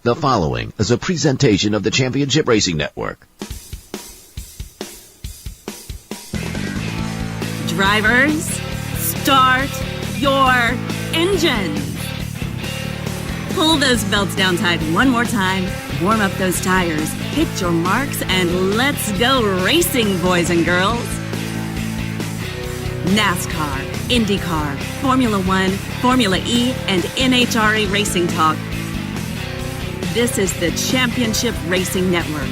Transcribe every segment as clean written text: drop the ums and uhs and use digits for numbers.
The following is a presentation of the Championship Racing Network. Drivers, start your engines. Pull those belts down tight one more time, warm up those tires, hit your marks, and let's go racing, boys and girls. Nascar, Indycar, Formula One, Formula E, and NHRA Racing Talk. This is the Championship Racing Network.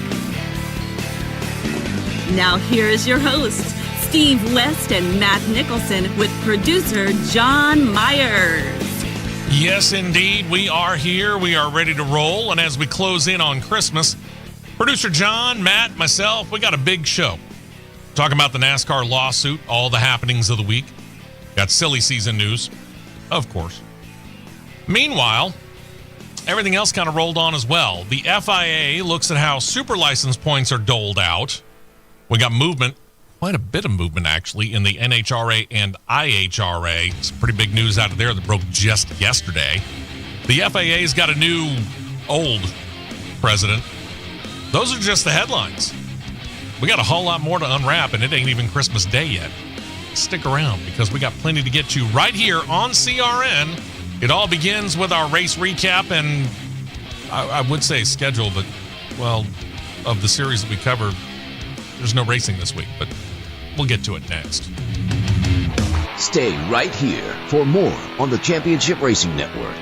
Now here is your host, Steve West and Matt Nicholson, with producer John Myers. Yes, indeed, we are here. We are ready to roll. And as we close in on Christmas, producer John, Matt, myself, we got a big show. Talking about the NASCAR lawsuit, all the happenings of the week. Got silly season news, of course. Meanwhile, everything else kind of rolled on as well. The FIA looks at how super license points are doled out. We got movement, quite a bit of movement actually, in the NHRA and IHRA. Some pretty big news out of there that broke just yesterday. The FIA's got a new, old president. Those are just the headlines. We got a whole lot more to unwrap, and it ain't even Christmas Day yet. Stick around, because we got plenty to get to right here on CRN. It all begins with our race recap and I would say schedule, but, well, of the series that we cover, there's no racing this week, but we'll get to it next. Stay right here for more on the Championship Racing Network.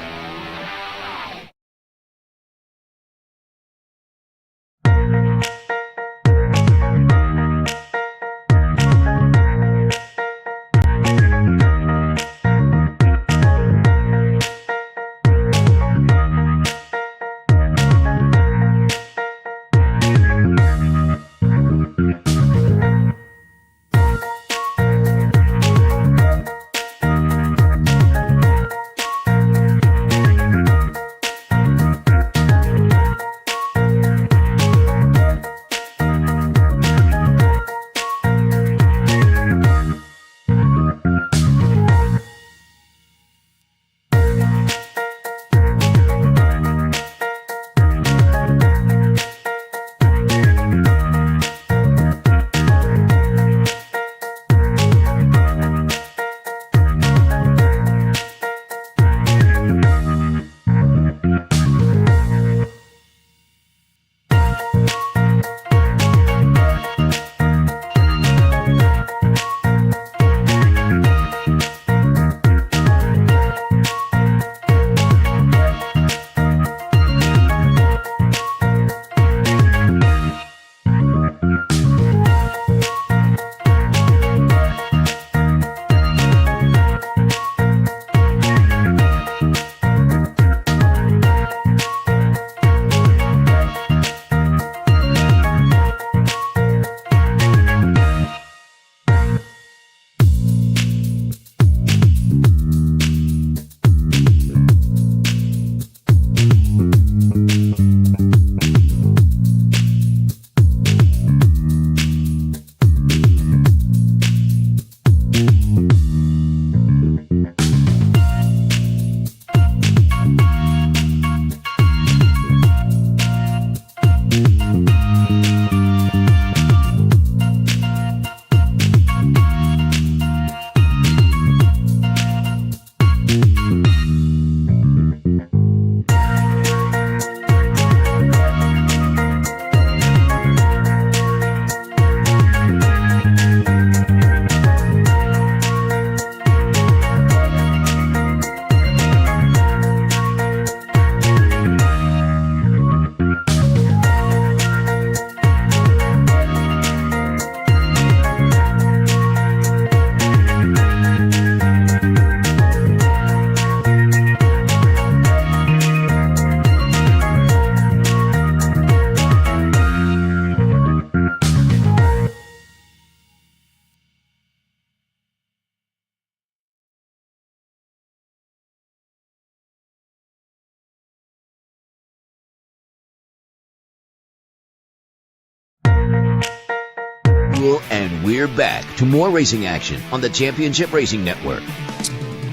And we're back to more racing action on the Championship Racing Network.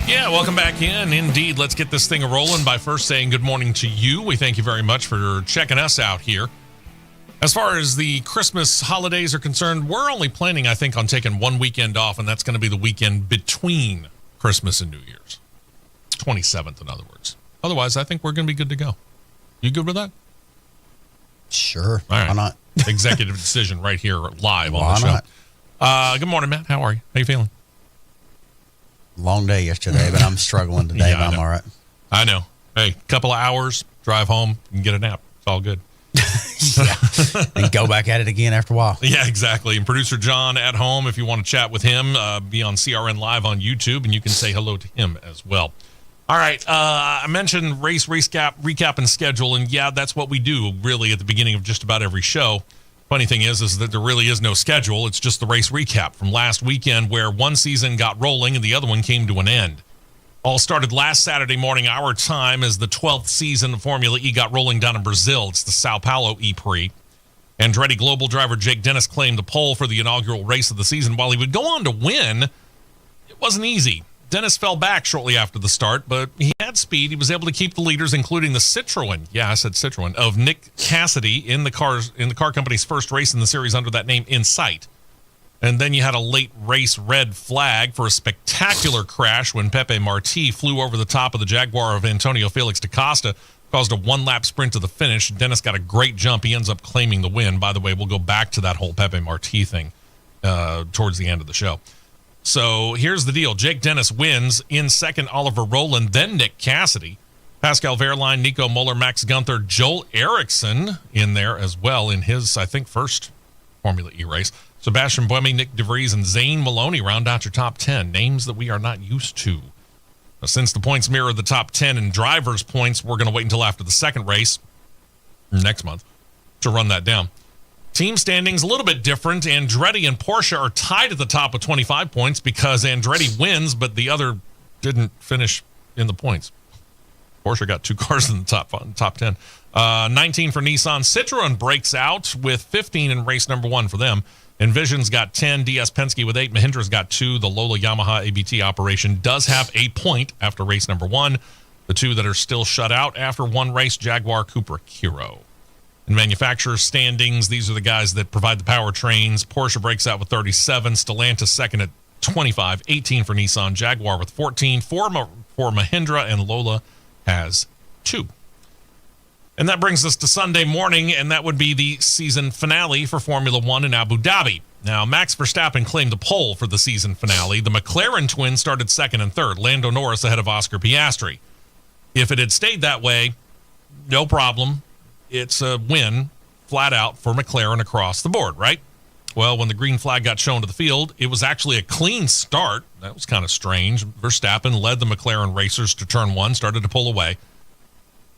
Yeah, welcome back in. Indeed, let's get this thing rolling by first saying good morning to you. We thank you very much for checking us out here. As far as the Christmas holidays are concerned, we're only planning, I think, on taking one weekend off, and that's going to be the weekend between Christmas and New Year's. 27th, in other words. Otherwise, I think we're going to be good to go. You good with that? Sure. All right. Why not? Executive decision right here live on Why the show. not? Good morning, Matt. How are you? How you feeling? Long day yesterday, but I'm struggling today, Yeah, but I'm all right. I know. Hey, couple of hours, drive home, and get a nap. It's all good. Yeah. And go back at it again after a while. Yeah, exactly. And producer John at home, if you want to chat with him, be on CRN Live on YouTube, and you can say hello to him as well. All right. I mentioned race recap, and schedule, and yeah, that's what we do really at the beginning of just about every show. Funny thing is that there really is no schedule. It's just the race recap from last weekend where one season got rolling and the other one came to an end. All started last Saturday morning, our time, as the 12th season of Formula E got rolling down in Brazil. It's the Sao Paulo E-Prix. Andretti Global driver Jake Dennis claimed the pole for the inaugural race of the season. While he would go on to win, it wasn't easy. Dennis fell back shortly after the start, but he had speed. He was able to keep the leaders, including the Citroen. Yeah, I said Citroen, of Nick Cassidy in the car company's first race in the series under that name, in sight. And then you had a late race red flag for a spectacular crash when Pepe Martí flew over the top of the Jaguar of Antonio Felix da Costa, caused a one-lap sprint to the finish. Dennis got a great jump. He ends up claiming the win. By the way, we'll go back to that whole Pepe Martí thing towards the end of the show. So here's the deal. Jake Dennis wins. In second, Oliver Rowland, then Nick Cassidy. Pascal Wehrlein, Nico Muller, Max Gunther, Joel Eriksson in there as well in his, I think, first Formula E race. Sebastian Buemi, Nick DeVries, and Zane Maloney round out your top 10. Names that we are not used to. Since the points mirror the top 10 in drivers' points, we're going to wait until after the second race next month to run that down. Team standings a little bit different. Andretti and Porsche are tied at the top with 25 points because Andretti wins, but the other didn't finish in the points. Porsche got two cars in the top 10. 19 for Nissan. Citroen breaks out with 15 in race number 1 for them. Envision's got 10. DS Penske with 8. Mahindra's got 2. The Lola Yamaha ABT operation does have a point after race number 1. The two that are still shut out after one race, Jaguar, Cupra, Hero. In manufacturer standings, these are the guys that provide the powertrains. Porsche breaks out with 37. Stellantis second at 25. 18 for Nissan. Jaguar with 14. For Mahindra, and Lola has 2. And that brings us to Sunday morning, and that would be the season finale for Formula One in Abu Dhabi. Now, Max Verstappen claimed the pole for the season finale. The McLaren twins started second and third. Lando Norris ahead of Oscar Piastri. If it had stayed that way, no problem. It's a win, flat out, for McLaren across the board, right? Well, when the green flag got shown to the field, it was actually a clean start. That was kind of strange. Verstappen led the McLaren racers to turn 1, started to pull away.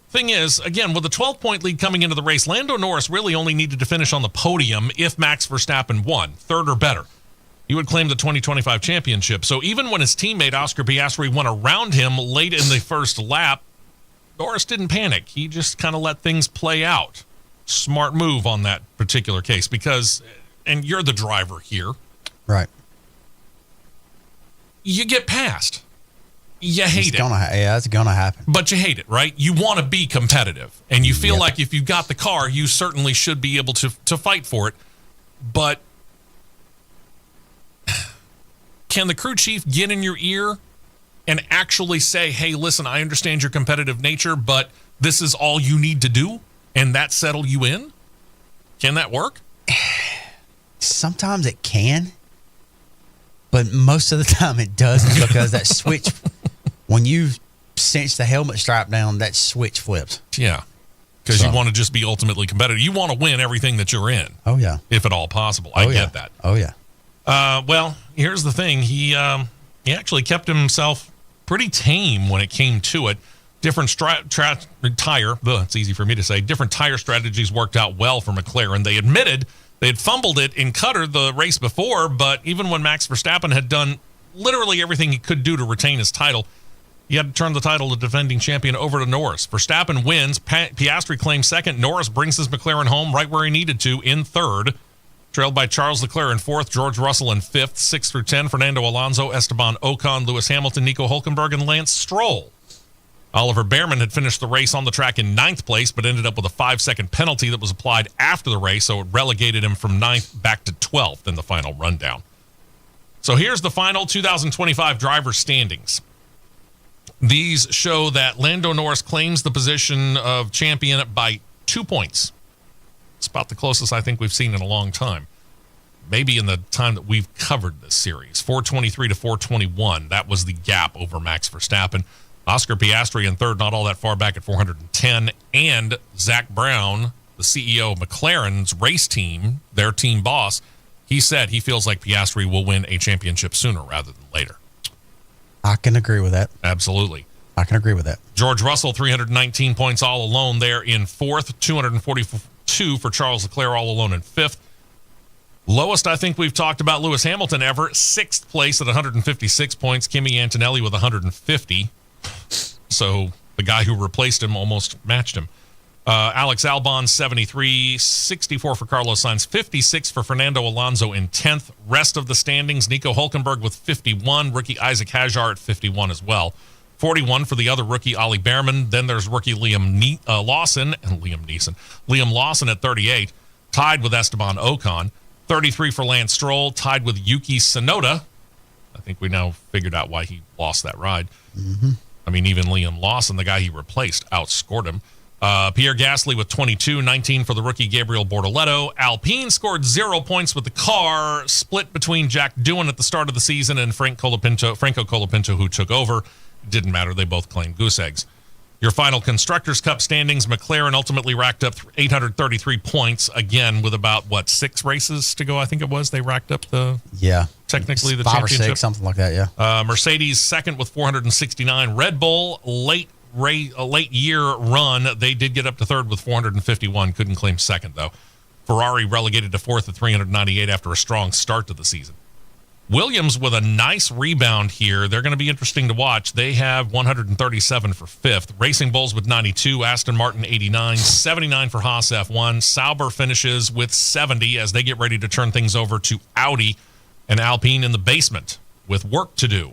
Thing is, again, with a 12-point lead coming into the race, Lando Norris really only needed to finish on the podium if Max Verstappen won, third or better. He would claim the 2025 championship. So even when his teammate Oscar Piastri went around him late in the first lap, Norris didn't panic. He just kind of let things play out. Smart move on that particular case because, and you're the driver here. Right. You get past. You hate it. Yeah, it's going to happen. But you hate it, right? You want to be competitive. And you feel like if you've got the car, you certainly should be able to fight for it. But can the crew chief get in your ear and actually say, hey, listen, I understand your competitive nature, but this is all you need to do, and that settle you in? Can that work? Sometimes it can, but most of the time it doesn't because that switch, when you cinch the helmet strap down, that switch flips. Yeah, because you want to just be ultimately competitive. You want to win everything that you're in. Oh, yeah. If at all possible. I get that. Oh, yeah. Well, here's the thing. He actually kept himself pretty tame when it came to it. Different it's easy for me to say, different tire strategies worked out well for McLaren. They admitted they had fumbled it in Qatar the race before, but even when Max Verstappen had done literally everything he could do to retain his title, he had to turn the title of defending champion over to Norris. Verstappen wins. Piastri claims second. Norris brings his McLaren home right where he needed to in third. trailed by Charles Leclerc in 4th, George Russell in 5th, 6th through 10, Fernando Alonso, Esteban Ocon, Lewis Hamilton, Nico Hulkenberg, and Lance Stroll. Oliver Behrman had finished the race on the track in 9th place, but ended up with a 5-second penalty that was applied after the race, so it relegated him from 9th back to 12th in the final rundown. So here's the final 2025 driver standings. These show that Lando Norris claims the position of champion by 2 points. It's about the closest I think we've seen in a long time. Maybe in the time that we've covered this series. 423 to 421. That was the gap over Max Verstappen. Oscar Piastri in 3rd, not all that far back at 410. And Zach Brown, the CEO of McLaren's race team, their team boss, he said he feels like Piastri will win a championship sooner rather than later. I can agree with that. Absolutely. I can agree with that. George Russell, 319 points all alone there in 4th, 242 for Charles Leclerc all alone in 5th. Lowest I think we've talked about Lewis Hamilton ever, 6th place at 156 points. Kimi Antonelli with 150. So the guy who replaced him almost matched him. Alex Albon, 73, 64 for Carlos Sainz, 56 for Fernando Alonso in 10th. Rest of the standings, Nico Hulkenberg with 51, rookie Isaac Hadjar at 51 as well. 41 for the other rookie, Ollie Behrman. Then there's rookie Liam Lawson at 38, tied with Esteban Ocon. 33 for Lance Stroll, tied with Yuki Tsunoda. I think we now figured out why he lost that ride. Mm-hmm. I mean, even Liam Lawson, the guy he replaced, outscored him. Pierre Gasly with 22, 19 for the rookie Gabriel Bortoletto. Alpine scored 0 points with the car, split between Jack Doohan at the start of the season and Franco Colapinto, who took over. It didn't matter. They both claimed goose eggs. Your final Constructors' Cup standings, McLaren ultimately racked up 833 points, again, with about, 6 races to go, I think it was. They racked up technically the 5 championship. or 6, something like that, yeah. Mercedes second with 469. Red Bull, late year run, they did get up to 3rd with 451. Couldn't claim second, though. Ferrari relegated to 4th at 398 after a strong start to the season. Williams with a nice rebound here. They're going to be interesting to watch. They have 137 for 5th. Racing Bulls with 92. Aston Martin 89. 79 for Haas F1. Sauber finishes with 70 as they get ready to turn things over to Audi and Alpine in the basement with work to do.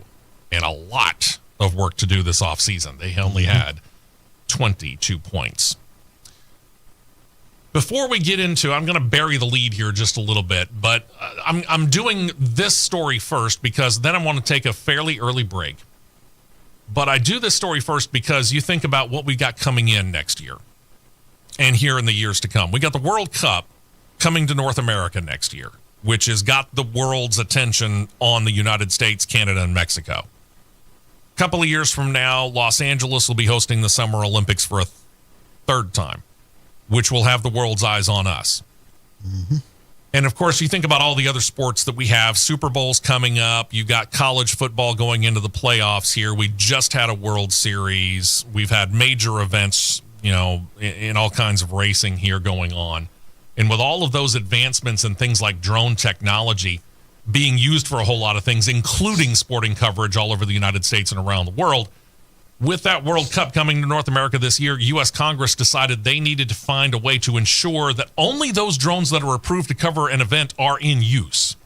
And a lot of work to do this offseason. They only had 22 points. Before we get into, I'm going to bury the lead here just a little bit, but I'm doing this story first because then I want to take a fairly early break. But I do this story first because you think about what we got coming in next year and here in the years to come. We got the World Cup coming to North America next year, which has got the world's attention on the United States, Canada, and Mexico. A couple of years from now, Los Angeles will be hosting the Summer Olympics for a 3rd time, which will have the world's eyes on us. Mm-hmm. And, of course, you think about all the other sports that we have. Super Bowl's coming up. You've got college football going into the playoffs here. We just had a World Series. We've had major events, in all kinds of racing here going on. And with all of those advancements and things like drone technology being used for a whole lot of things, including sporting coverage all over the United States and around the world, with that World Cup coming to North America this year, U.S. Congress decided they needed to find a way to ensure that only those drones that are approved to cover an event are in use.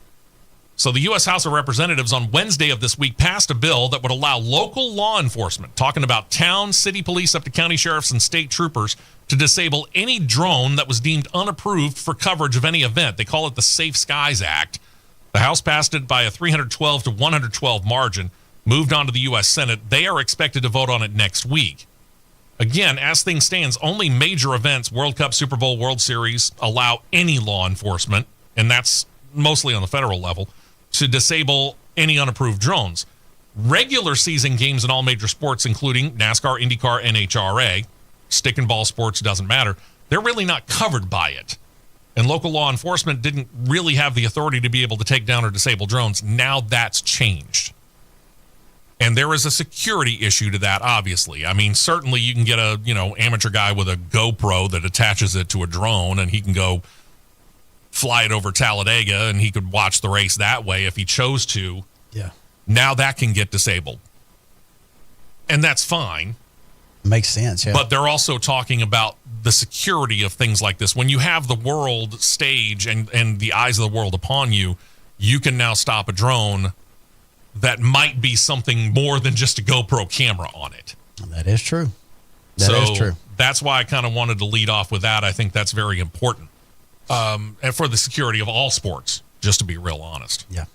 So the U.S. House of Representatives on Wednesday of this week passed a bill that would allow local law enforcement, talking about town, city police, up to county sheriffs and state troopers, to disable any drone that was deemed unapproved for coverage of any event. They call it the Safe Skies Act. The House passed it by a 312 to 112 margin. Moved on to the U.S. Senate. They are expected to vote on it next week. Again, as things stand, only major events, World Cup, Super Bowl, World Series, allow any law enforcement, and that's mostly on the federal level, to disable any unapproved drones. Regular season games in all major sports, including NASCAR, Indycar, NHRA, stick and ball sports, doesn't matter, they're really not covered by it. And local law enforcement didn't really have the authority to be able to take down or disable drones. Now that's changed. And there is a security issue to that, obviously. I mean, certainly you can get a, amateur guy with a GoPro that attaches it to a drone and he can go fly it over Talladega and he could watch the race that way if he chose to. Yeah. Now that can get disabled. And that's fine. Makes sense, yeah. But they're also talking about the security of things like this. When you have the world stage and the eyes of the world upon you, you can now stop a drone that might be something more than just a GoPro camera on it. That is true. That is true. That's why I kind of wanted to lead off with that. I think that's very important. And for the security of all sports, just to be real honest. Yeah.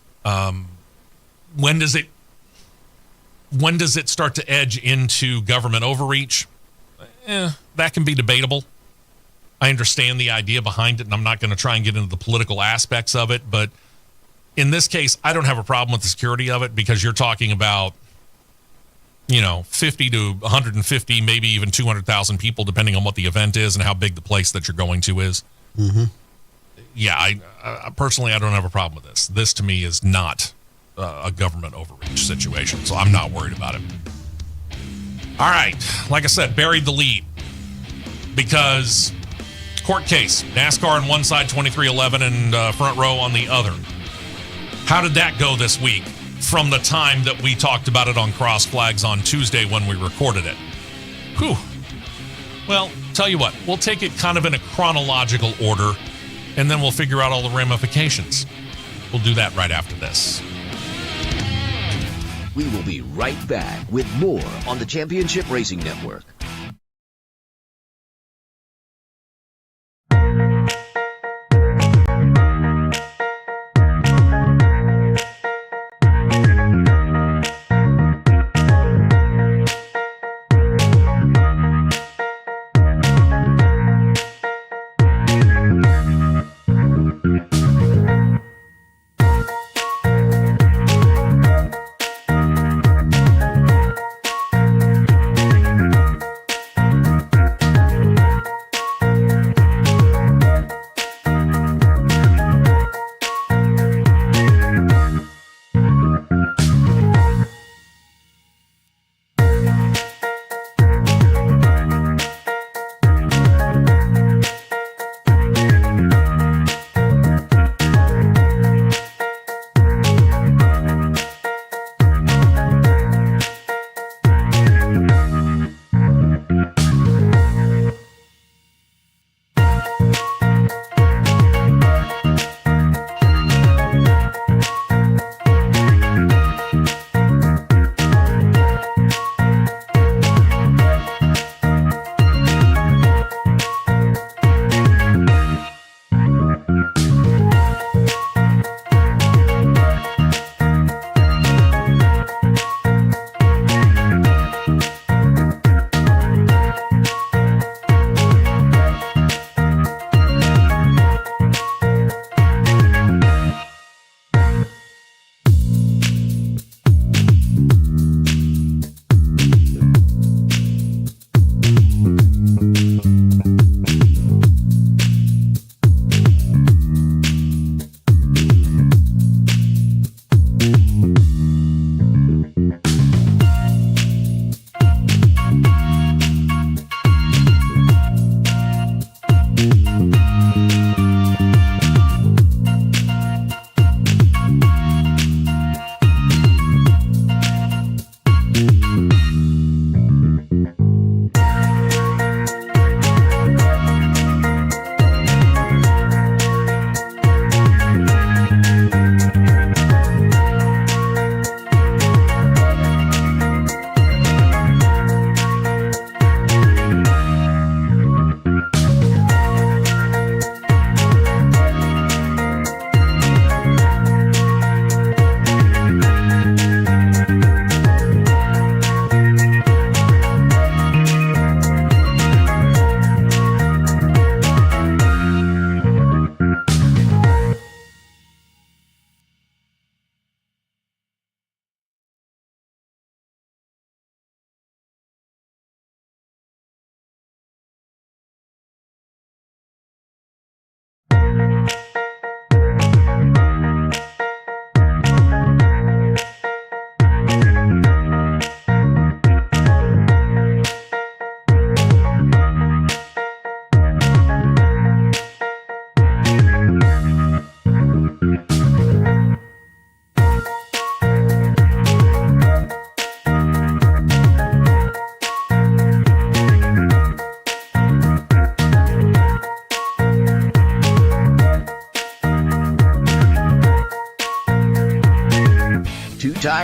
When does it start to edge into government overreach? That can be debatable. I understand the idea behind it, and I'm not going to try and get into the political aspects of it. But in this case, I don't have a problem with the security of it because you're talking about, 50 to 150, maybe even 200,000 people, depending on what the event is and how big the place that you're going to is. Mm-hmm. Yeah, I personally, I don't have a problem with this. This, to me, is not a government overreach situation, so I'm not worried about it. All right, like I said, buried the lead because court case, NASCAR on one side, 23-11, and front row on the other. How did that go this week from the time that we talked about it on Cross Flags on Tuesday when we recorded it? Whew. Well, tell you what, we'll take it kind of in a chronological order, and then we'll figure out all the ramifications. We'll do that right after this. We will be right back with more on the Championship Racing Network.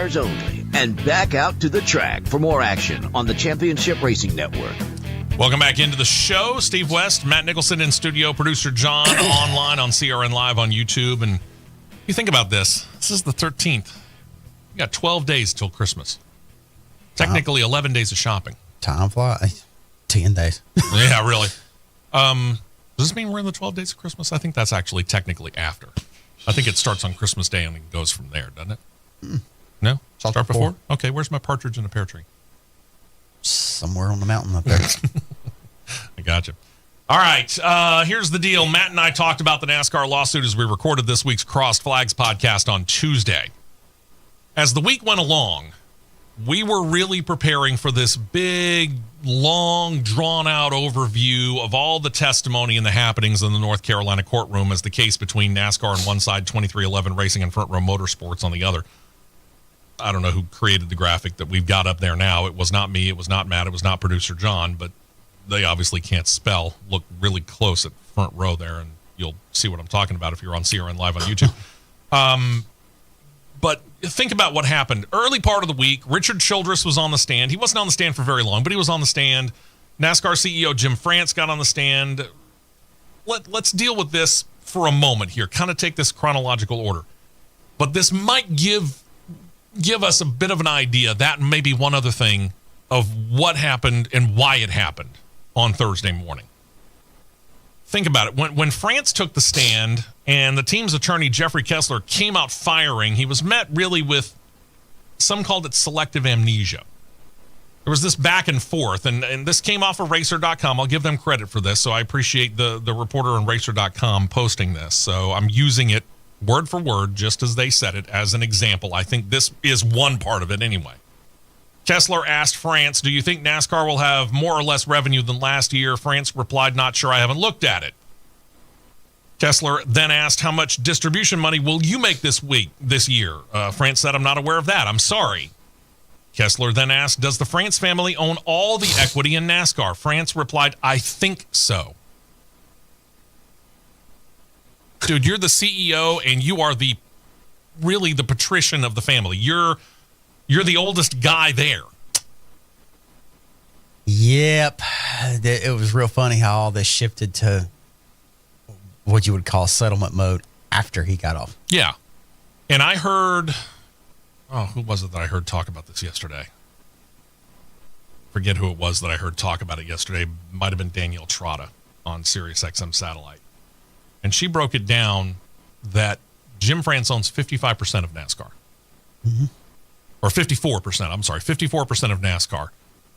tires only, and back out to the track for more action on the Championship Racing Network. Welcome back into the show. Steve West, Matt Nicholson in studio, producer John online on CRN Live on YouTube. And you think about this. This is the 13th. You got 12 days till Christmas. Technically 11 days of shopping. Time flies. 10 days. Yeah, really. Does this mean we're in the 12 days of Christmas? I think that's actually technically after. I think it starts on Christmas Day and it goes from there, doesn't it? No? Start before? Okay, where's my partridge in a pear tree? Somewhere on the mountain up there. I got you. All right, here's the deal. Matt and I talked about the NASCAR lawsuit as we recorded this week's Crossed Flags podcast on Tuesday. As the week went along, we were really preparing for this big, long, drawn-out overview of all the testimony and the happenings in the North Carolina courtroom as the case between NASCAR on one side, 2311 Racing and Front Row Motorsports on the other. I don't know who created the graphic that we've got up there now. It was not me. It was not Matt. It was not producer John, but they obviously can't spell. Look really close at Front Row there, and you'll see what I'm talking about if you're on CRN Live on YouTube. But think about what happened. Early part of the week, Richard Childress was on the stand. He wasn't on the stand for very long, but he was on the stand. NASCAR CEO Jim France got on the stand. Let's deal with this for a moment here. Kind of take this chronological order. But this might give us a bit of an idea, that and maybe one other thing, of what happened and why it happened on Thursday morning. Think about it. When France took the stand and the team's attorney, Jeffrey Kessler, came out firing, he was met really with, some called it selective amnesia. There was this back and forth, and this came off of Racer.com. I'll give them credit for this, so I appreciate the reporter on Racer.com posting this. So I'm using it word for word, just as they said it, as an example. I think this is one part of it anyway. Kessler asked France, do you think NASCAR will have more or less revenue than last year? France replied, not sure, I haven't looked at it. Kessler then asked, how much distribution money will you make this year? France said, I'm not aware of that. I'm sorry. Kessler then asked, does the France family own all the equity in NASCAR? France replied, I think so. Dude, you're the CEO and you are really the patrician of the family. You're the oldest guy there. Yep. It was real funny how all this shifted to what you would call settlement mode after he got off. Yeah. And I heard, who was it that I heard talk about this yesterday? Forget who it was that I heard talk about it yesterday. Might have been Danielle Trotta on Sirius XM Satellite. And she broke it down that Jim France owns 55% of NASCAR. Mm-hmm. Or 54%, I'm sorry, 54% of NASCAR.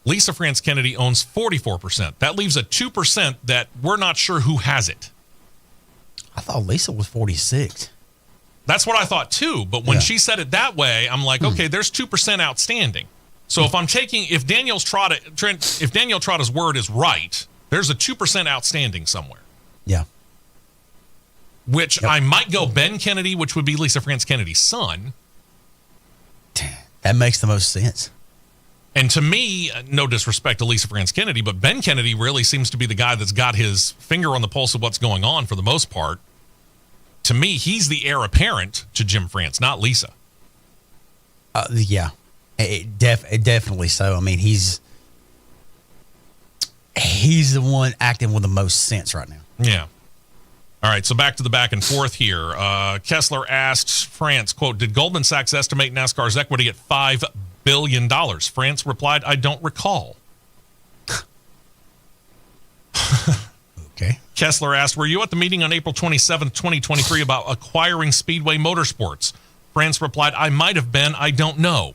Lisa France Kennedy owns 44%. That leaves a 2% that we're not sure who has it. I thought Lisa was 46. That's what I thought too, but when she said it that way, I'm like, okay, there's 2% outstanding. So if Danielle Trotta's word is right, there's a 2% outstanding somewhere. Yeah. Which I might go Ben Kennedy, which would be Lisa France Kennedy's son. That makes the most sense. And to me, no disrespect to Lisa France Kennedy, but Ben Kennedy really seems to be the guy that's got his finger on the pulse of what's going on for the most part. To me, he's the heir apparent to Jim France, not Lisa. Yeah, definitely so. I mean, he's the one acting with the most sense right now. Yeah. All right, so back to the back and forth here. Kessler asked France, quote, did Goldman Sachs estimate NASCAR's equity at $5 billion? France replied, I don't recall. Okay. Kessler asked, were you at the meeting on April 27th, 2023 about acquiring Speedway Motorsports? France replied, I might have been. I don't know.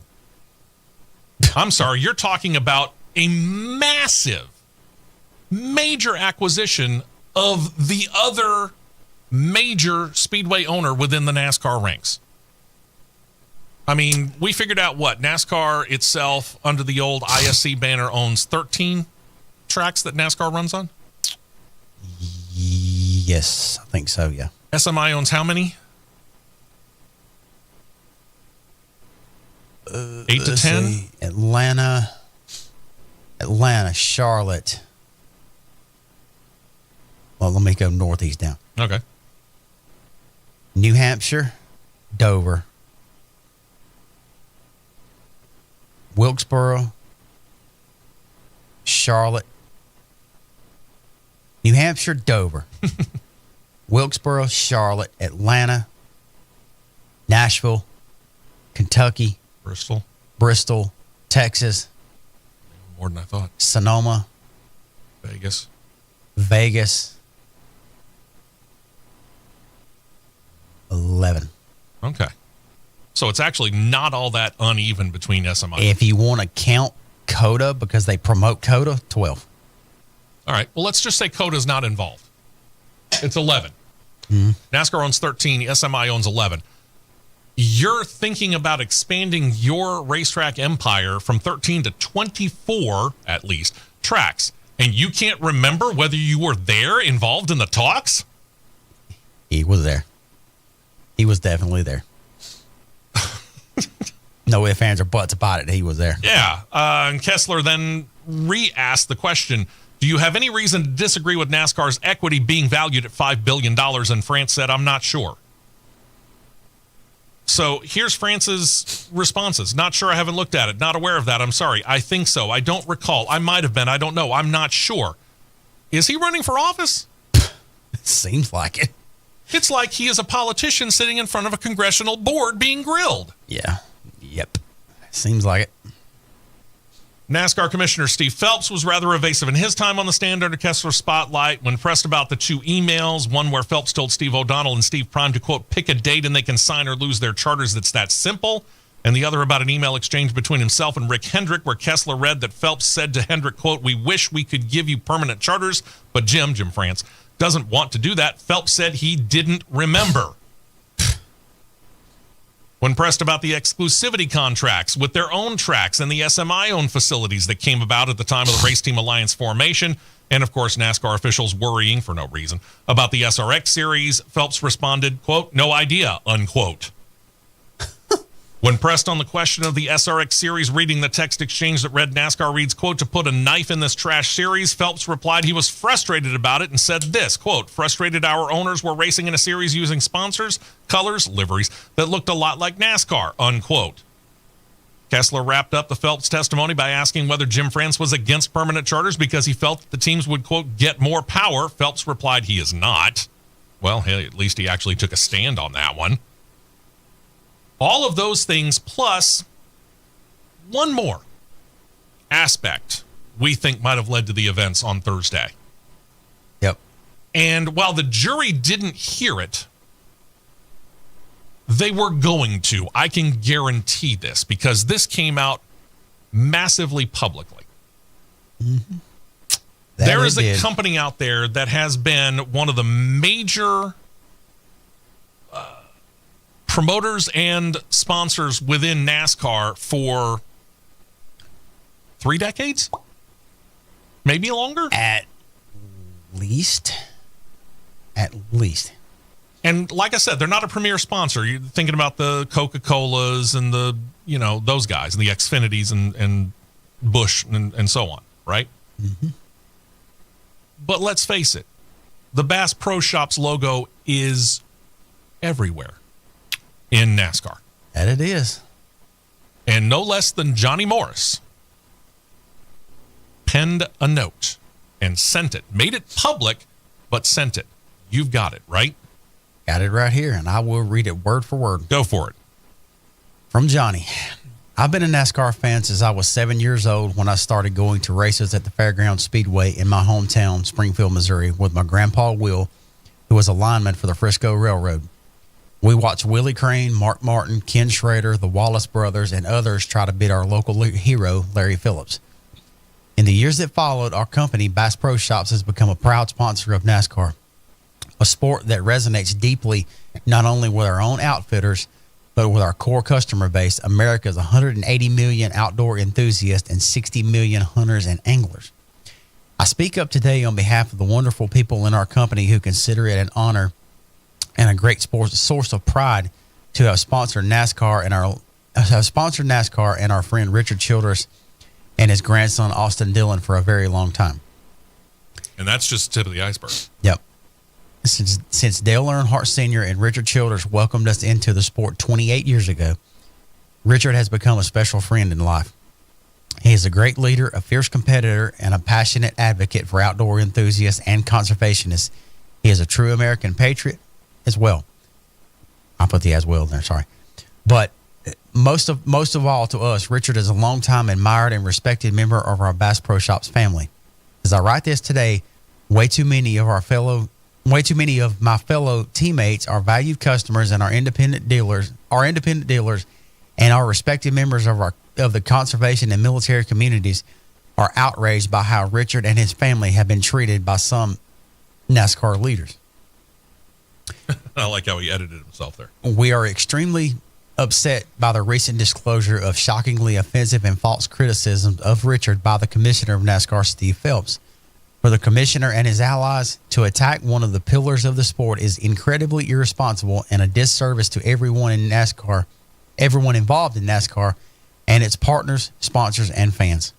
I'm sorry, you're talking about a major acquisition of the other major Speedway owner within the NASCAR ranks. I mean, we figured out what? NASCAR itself, under the old ISC banner, owns 13 tracks that NASCAR runs on? Yes, I think so, yeah. SMI owns how many? 8 to 10? Atlanta, Charlotte. Well, let me go northeast down. Okay. New Hampshire, Dover, Wilkesboro, Charlotte, New Hampshire, Dover, Wilkesboro, Charlotte, Atlanta, Nashville, Kentucky, Bristol, Texas. More than I thought. Sonoma, Vegas. 11. Okay. So it's actually not all that uneven between SMI. If you want to count COTA, because they promote COTA, 12. All right. Well, let's just say COTA's not involved. It's 11. NASCAR owns 13. SMI owns 11. You're thinking about expanding your racetrack empire from 13 to 24, at least, tracks. And you can't remember whether you were there involved in the talks? He was there. He was definitely there. No ifs, ands, or buts about it. He was there. Yeah. And Kessler then re-asked the question, do you have any reason to disagree with NASCAR's equity being valued at $5 billion? And France said, I'm not sure. So here's France's responses. Not sure. I haven't looked at it. Not aware of that. I'm sorry. I think so. I don't recall. I might have been. I don't know. I'm not sure. Is he running for office? It seems like it. It's like he is a politician sitting in front of a congressional board being grilled. Yeah. Yep. Seems like it. NASCAR Commissioner Steve Phelps was rather evasive in his time on the stand under Kessler's spotlight when pressed about the two emails, one where Phelps told Steve O'Donnell and Steve Prime to, quote, pick a date and they can sign or lose their charters. That's that simple. And the other about an email exchange between himself and Rick Hendrick where Kessler read that Phelps said to Hendrick, quote, we wish we could give you permanent charters, but Jim France, doesn't want to do that. Phelps said he didn't remember. When pressed about the exclusivity contracts with their own tracks and the SMI-owned facilities that came about at the time of the Race Team Alliance formation, and of course NASCAR officials worrying for no reason about the SRX series, Phelps responded, quote, no idea, unquote. When pressed on the question of the SRX series, reading the text exchange that read NASCAR reads, quote, to put a knife in this trash series, Phelps replied he was frustrated about it and said this, quote, frustrated our owners were racing in a series using sponsors, colors, liveries that looked a lot like NASCAR, unquote. Kessler wrapped up the Phelps testimony by asking whether Jim France was against permanent charters because he felt that the teams would, quote, get more power. Phelps replied he is not. Well, hey, at least he actually took a stand on that one. All of those things plus one more aspect we think might have led to the events on Thursday. Yep. And while the jury didn't hear it, they were going to. I can guarantee this because this came out massively publicly. Mm-hmm. There is a company out there that has been one of the major promoters and sponsors within NASCAR for 3 decades, maybe longer. At least. And like I said, they're not a premier sponsor. You're thinking about the Coca-Colas and the, those guys and the Xfinities and Busch and so on, right? Mm-hmm. But let's face it, the Bass Pro Shops logo is everywhere in NASCAR. That it is. And no less than Johnny Morris penned a note and sent it. Made it public, but sent it. You've got it, right? Got it right here, and I will read it word for word. Go for it. From Johnny. I've been a NASCAR fan since I was 7 years old when I started going to races at the Fairgrounds Speedway in my hometown, Springfield, Missouri, with my grandpa, Will, who was a lineman for the Frisco Railroad. We watched Willie Crane, Mark Martin, Ken Schrader, the Wallace brothers, and others try to beat our local hero, Larry Phillips. In the years that followed, our company, Bass Pro Shops, has become a proud sponsor of NASCAR, a sport that resonates deeply not only with our own outfitters, but with our core customer base, America's 180 million outdoor enthusiasts and 60 million hunters and anglers. I speak up today on behalf of the wonderful people in our company who consider it an honor and a great source of pride to have sponsored NASCAR and our friend Richard Childress and his grandson Austin Dillon for a very long time. And that's just the tip of the iceberg. Yep. Since Dale Earnhardt Sr. and Richard Childress welcomed us into the sport 28 years ago, Richard has become a special friend in life. He is a great leader, a fierce competitor, and a passionate advocate for outdoor enthusiasts and conservationists. He is a true American patriot as well. I'll put the as well in there, sorry. But most of all to us, Richard is a longtime admired and respected member of our Bass Pro Shops family. As I write this today, way too many of my fellow teammates, our valued customers, and our independent dealers, and our respected members of the conservation and military communities are outraged by how Richard and his family have been treated by some NASCAR leaders. I like how he edited himself there. We are extremely upset by the recent disclosure of shockingly offensive and false criticisms of Richard by the commissioner of NASCAR, Steve Phelps. For the commissioner and his allies to attack one of the pillars of the sport is incredibly irresponsible and a disservice to everyone involved in NASCAR and its partners, sponsors, and fans.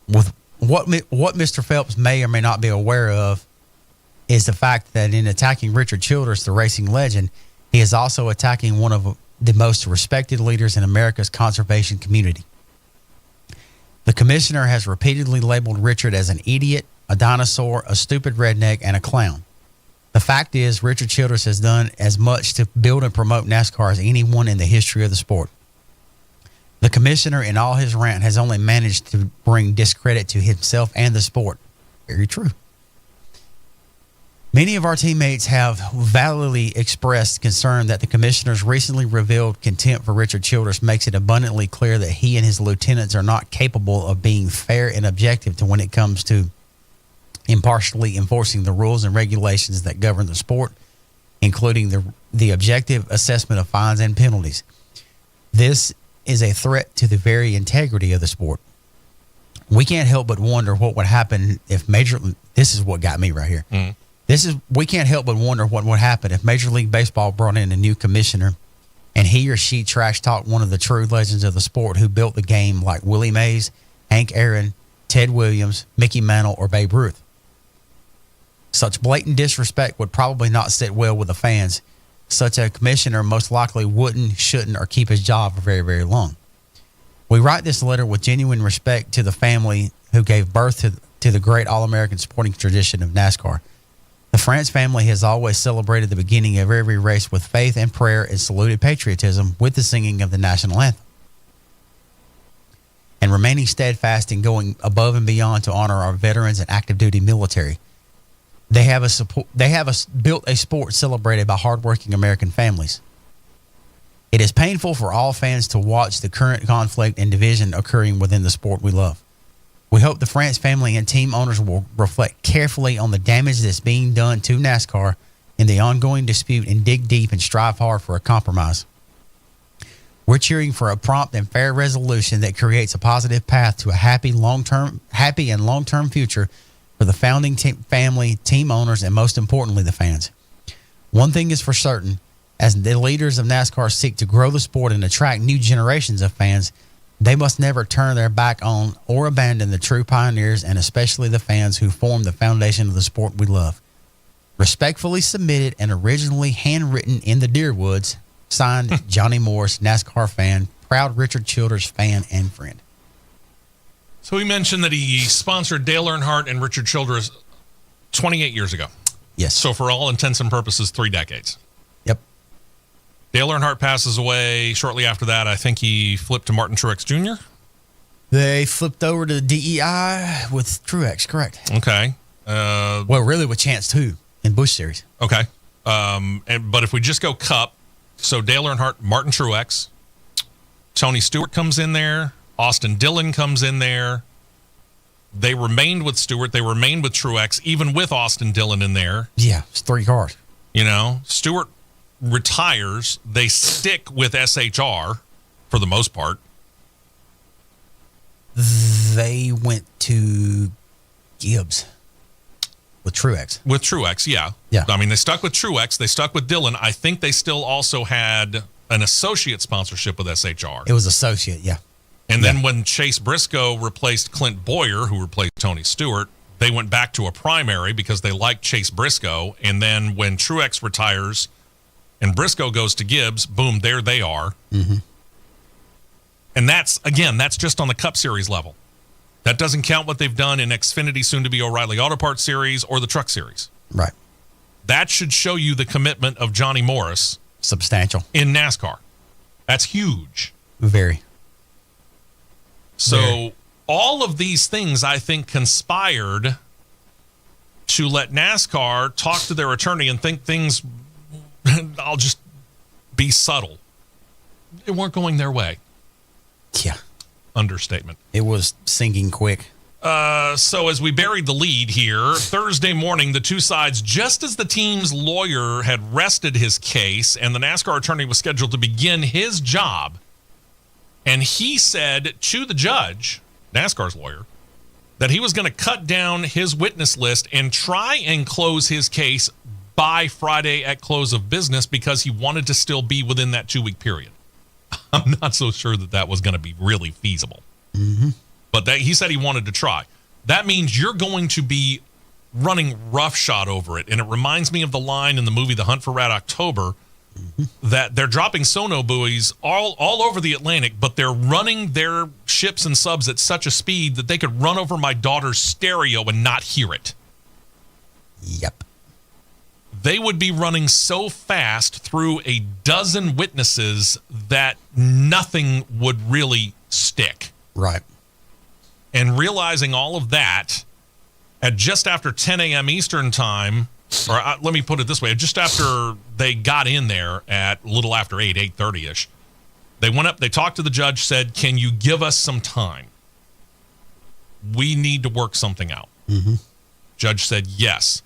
With what Mr. Phelps may or may not be aware of is the fact that in attacking Richard Childress, the racing legend, he is also attacking one of the most respected leaders in America's conservation community. The commissioner has repeatedly labeled Richard as an idiot, a dinosaur, a stupid redneck, and a clown. The fact is, Richard Childress has done as much to build and promote NASCAR as anyone in the history of the sport. The commissioner, in all his rant, has only managed to bring discredit to himself and the sport. Very true. Many of our teammates have validly expressed concern that the commissioner's recently revealed contempt for Richard Childress makes it abundantly clear that he and his lieutenants are not capable of being fair and objective when it comes to impartially enforcing the rules and regulations that govern the sport, including the objective assessment of fines and penalties. This is a threat to the very integrity of the sport. We can't help but wonder what would happen if this is what got me right here. We can't help but wonder what would happen if Major League Baseball brought in a new commissioner and he or she trash talked one of the true legends of the sport who built the game, like Willie Mays, Hank Aaron, Ted Williams, Mickey Mantle, or Babe Ruth. Such blatant disrespect would probably not sit well with the fans. Such a commissioner most likely wouldn't, shouldn't, or keep his job for very, very long. We write this letter with genuine respect to the family who gave birth to the great All-American sporting tradition of NASCAR. The France family has always celebrated the beginning of every race with faith and prayer and saluted patriotism with the singing of the national anthem. And remaining steadfast in going above and beyond to honor our veterans and active duty military. They have built a sport celebrated by hardworking American families. It is painful for all fans to watch the current conflict and division occurring within the sport we love. We hope the France family and team owners will reflect carefully on the damage that's being done to NASCAR in the ongoing dispute and dig deep and strive hard for a compromise. We're cheering for a prompt and fair resolution that creates a positive path to a happy and long-term future for the founding family, team owners, and most importantly, the fans. One thing is for certain, as the leaders of NASCAR seek to grow the sport and attract new generations of fans, they must never turn their back on or abandon the true pioneers and especially the fans who form the foundation of the sport we love. Respectfully submitted and originally handwritten in the Deerwoods, signed Johnny Morris, NASCAR fan, proud Richard Childress fan and friend. So he mentioned that he sponsored Dale Earnhardt and Richard Childress 28 years ago. Yes. So for all intents and purposes, 3 decades. Yep. Dale Earnhardt passes away shortly after that. I think he flipped to Martin Truex Jr. They flipped over to DEI with Truex, correct. Okay. Well, really with Chance too in Busch Series. Okay. But if we just go Cup, so Dale Earnhardt, Martin Truex, Tony Stewart comes in there, Austin Dillon comes in there. They remained with Stewart. They remained with Truex, even with Austin Dillon in there. Yeah, it's 3 cars. You know, Stewart retires. They stick with SHR for the most part. They went to Gibbs with Truex. With Truex, yeah. Yeah. I mean, they stuck with Truex. They stuck with Dillon. I think they still also had an associate sponsorship with SHR. It was associate, yeah. And then when Chase Briscoe replaced Clint Boyer, who replaced Tony Stewart, they went back to a primary because they liked Chase Briscoe. And then when Truex retires and Briscoe goes to Gibbs, boom, there they are. Mm-hmm. And that's just on the Cup Series level. That doesn't count what they've done in Xfinity, soon to be O'Reilly Auto Parts Series, or the Truck Series. Right. That should show you the commitment of Johnny Morris. Substantial. In NASCAR. That's huge. Very. So all of these things, I think, conspired to let NASCAR talk to their attorney and think things, I'll just be subtle, they weren't going their way. Yeah. Understatement. It was sinking quick. So as we buried the lead here, Thursday morning, the two sides, just as the team's lawyer had rested his case and the NASCAR attorney was scheduled to begin his job, and he said to the judge, NASCAR's lawyer, that he was going to cut down his witness list and try and close his case by Friday at close of business because he wanted to still be within that 2-week period. I'm not so sure that was going to be really feasible. Mm-hmm. But he said he wanted to try. That means you're going to be running roughshod over it. And it reminds me of the line in the movie The Hunt for Red October, that they're dropping sono buoys all over the Atlantic, but they're running their ships and subs at such a speed that they could run over my daughter's stereo and not hear it. Yep. They would be running so fast through a dozen witnesses that nothing would really stick. Right. And realizing all of that at just after 10 a.m. Eastern time, or let me put it this way, just after they got in there at a little after 8:30-ish, they went up, they talked to the judge, said, can you give us some time? We need to work something out. Mm-hmm. Judge said, yes.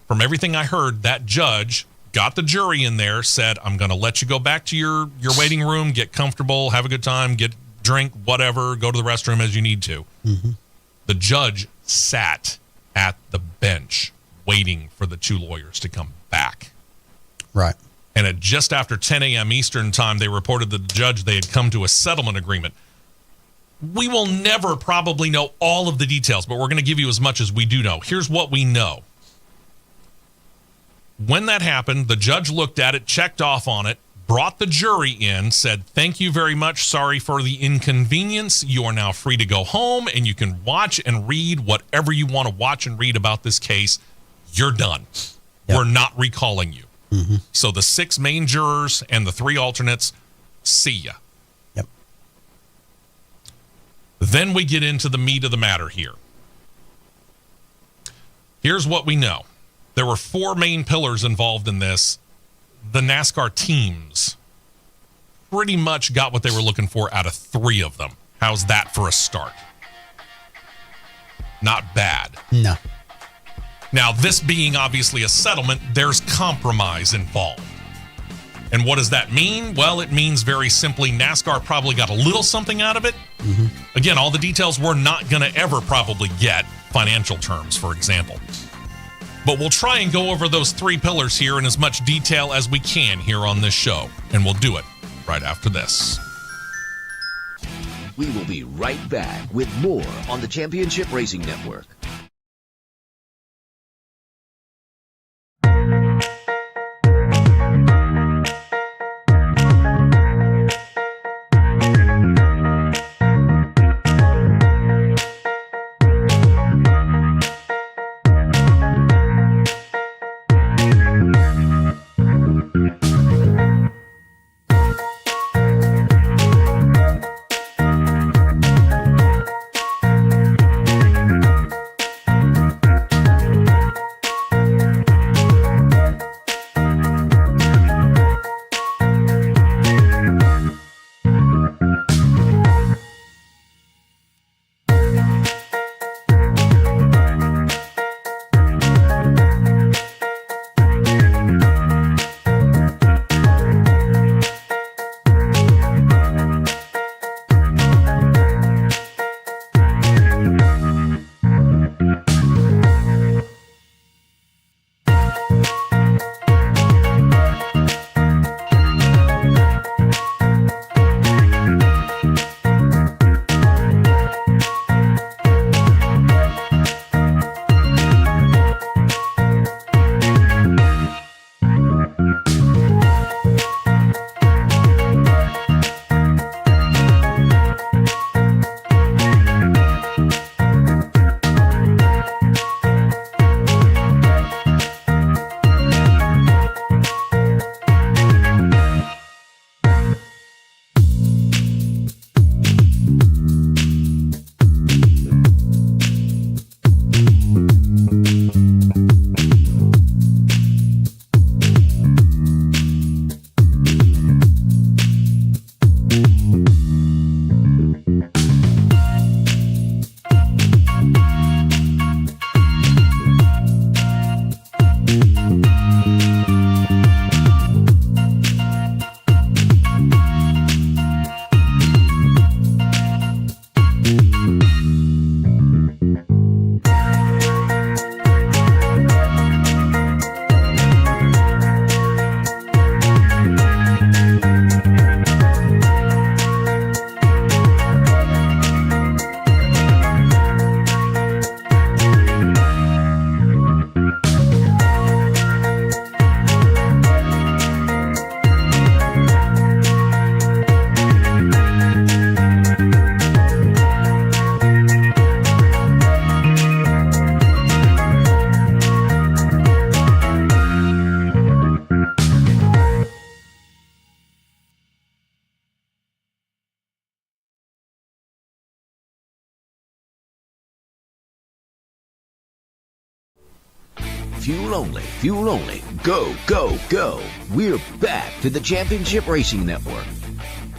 From everything I heard, that judge got the jury in there, said, I'm going to let you go back to your waiting room, get comfortable, have a good time, drink, whatever, go to the restroom as you need to. Mm-hmm. The judge sat at the bench waiting for the two lawyers to come back. Right. And at just after 10 a.m. Eastern time, they reported to the judge they had come to a settlement agreement. We will never probably know all of the details, but we're going to give you as much as we do know. Here's what we know. When that happened, the judge looked at it, checked off on it, brought the jury in, said, thank you very much. Sorry for the inconvenience. You are now free to go home, and you can watch and read whatever you want to watch and read about this case. You're done. Yep. We're not recalling you. Mm-hmm. So the 6 main jurors and the 3 alternates, see ya. Yep. Then we get into the meat of the matter here. Here's what we know. There were 4 main pillars involved in this. The NASCAR teams pretty much got what they were looking for out of 3 of them. How's that for a start? Not bad. No. Now, this being obviously a settlement, there's compromise involved. And what does that mean? Well, it means very simply NASCAR probably got a little something out of it. Mm-hmm. Again, all the details we're not going to ever probably get, financial terms, for example. But we'll try and go over those 3 pillars here in as much detail as we can here on this show. And we'll do it right after this. We will be right back with more on the Championship Racing Network. Fuel only, fuel only. Go, go, go. We're back to the Championship Racing Network.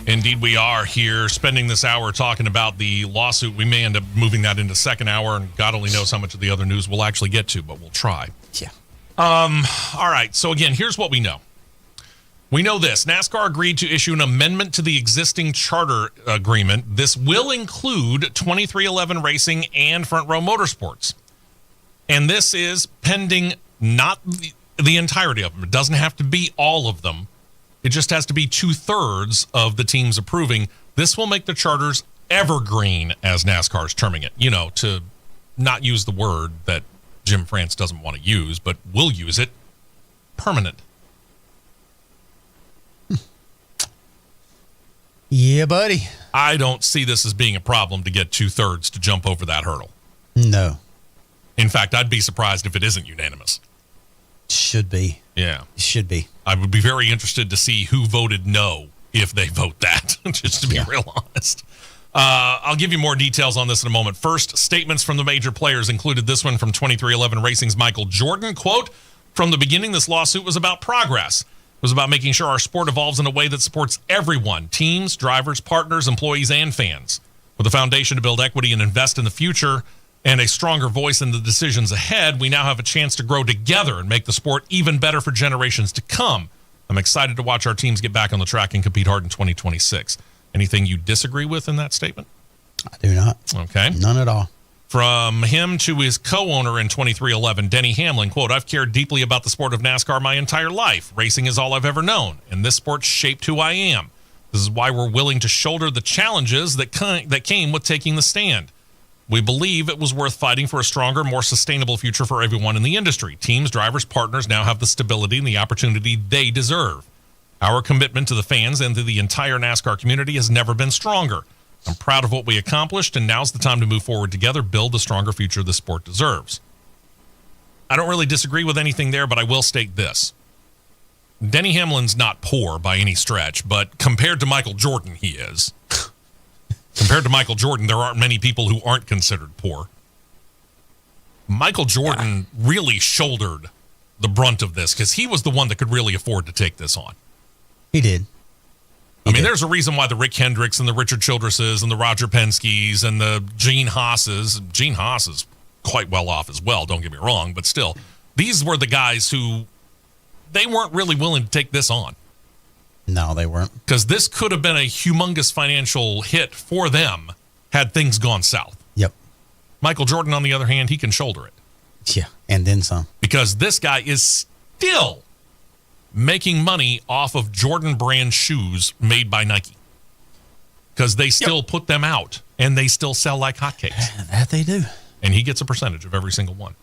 Indeed, we are here spending this hour talking about the lawsuit. We may end up moving that into second hour, and God only knows how much of the other news we'll actually get to, but we'll try. Yeah. All right. So again, here's what we know. We know this. NASCAR agreed to issue an amendment to the existing charter agreement. This will include 2311 Racing and Front Row Motorsports. And this is pending not the entirety of them. It doesn't have to be all of them. It just has to be 2/3 of the teams approving. This will make the charters evergreen, as NASCAR's terming it. You know, to not use the word that Jim France doesn't want to use, but will use it, permanent. Yeah, buddy. I don't see this as being a problem to get 2/3 to jump over that hurdle. No. In fact, I'd be surprised if it isn't unanimous. Should be. Yeah. Should be. I would be very interested to see who voted no if they vote that, just to be real honest. I'll give you more details on this in a moment. First, statements from the major players included this one from 2311 Racing's Michael Jordan. Quote, "From the beginning, this lawsuit was about progress. It was about making sure our sport evolves in a way that supports everyone, teams, drivers, partners, employees, and fans. With a foundation to build equity and invest in the future and a stronger voice in the decisions ahead, we now have a chance to grow together and make the sport even better for generations to come. I'm excited to watch our teams get back on the track and compete hard in 2026. Anything you disagree with in that statement? I do not. Okay. None at all. From him to his co-owner in 2311, Denny Hamlin, quote, "I've cared deeply about the sport of NASCAR my entire life. Racing is all I've ever known, and this sport shaped who I am. This is why we're willing to shoulder the challenges that came with taking the stand. We believe it was worth fighting for a stronger, more sustainable future for everyone in the industry. Teams, drivers, partners now have the stability and the opportunity they deserve. Our commitment to the fans and to the entire NASCAR community has never been stronger. I'm proud of what we accomplished, and now's the time to move forward together, build the stronger future the sport deserves." I don't really disagree with anything there, but I will state this. Denny Hamlin's not poor by any stretch, but compared to Michael Jordan, he is. Compared to Michael Jordan, there aren't many people who aren't considered poor. Michael Jordan really shouldered the brunt of this because he was the one that could really afford to take this on. He did. I mean, there's a reason why the Rick Hendricks and the Richard Childresses and the Roger Penske's and the Gene Haas's. Gene Haas is quite well off as well, don't get me wrong, but still, these were the guys who they weren't really willing to take this on. No, they weren't. Because this could have been a humongous financial hit for them had things gone south. Yep. Michael Jordan, on the other hand, he can shoulder it. Yeah, and then some. Because this guy is still making money off of Jordan brand shoes made by Nike. Because they still put them out, and they still sell like hotcakes. That they do. And he gets a percentage of every single one.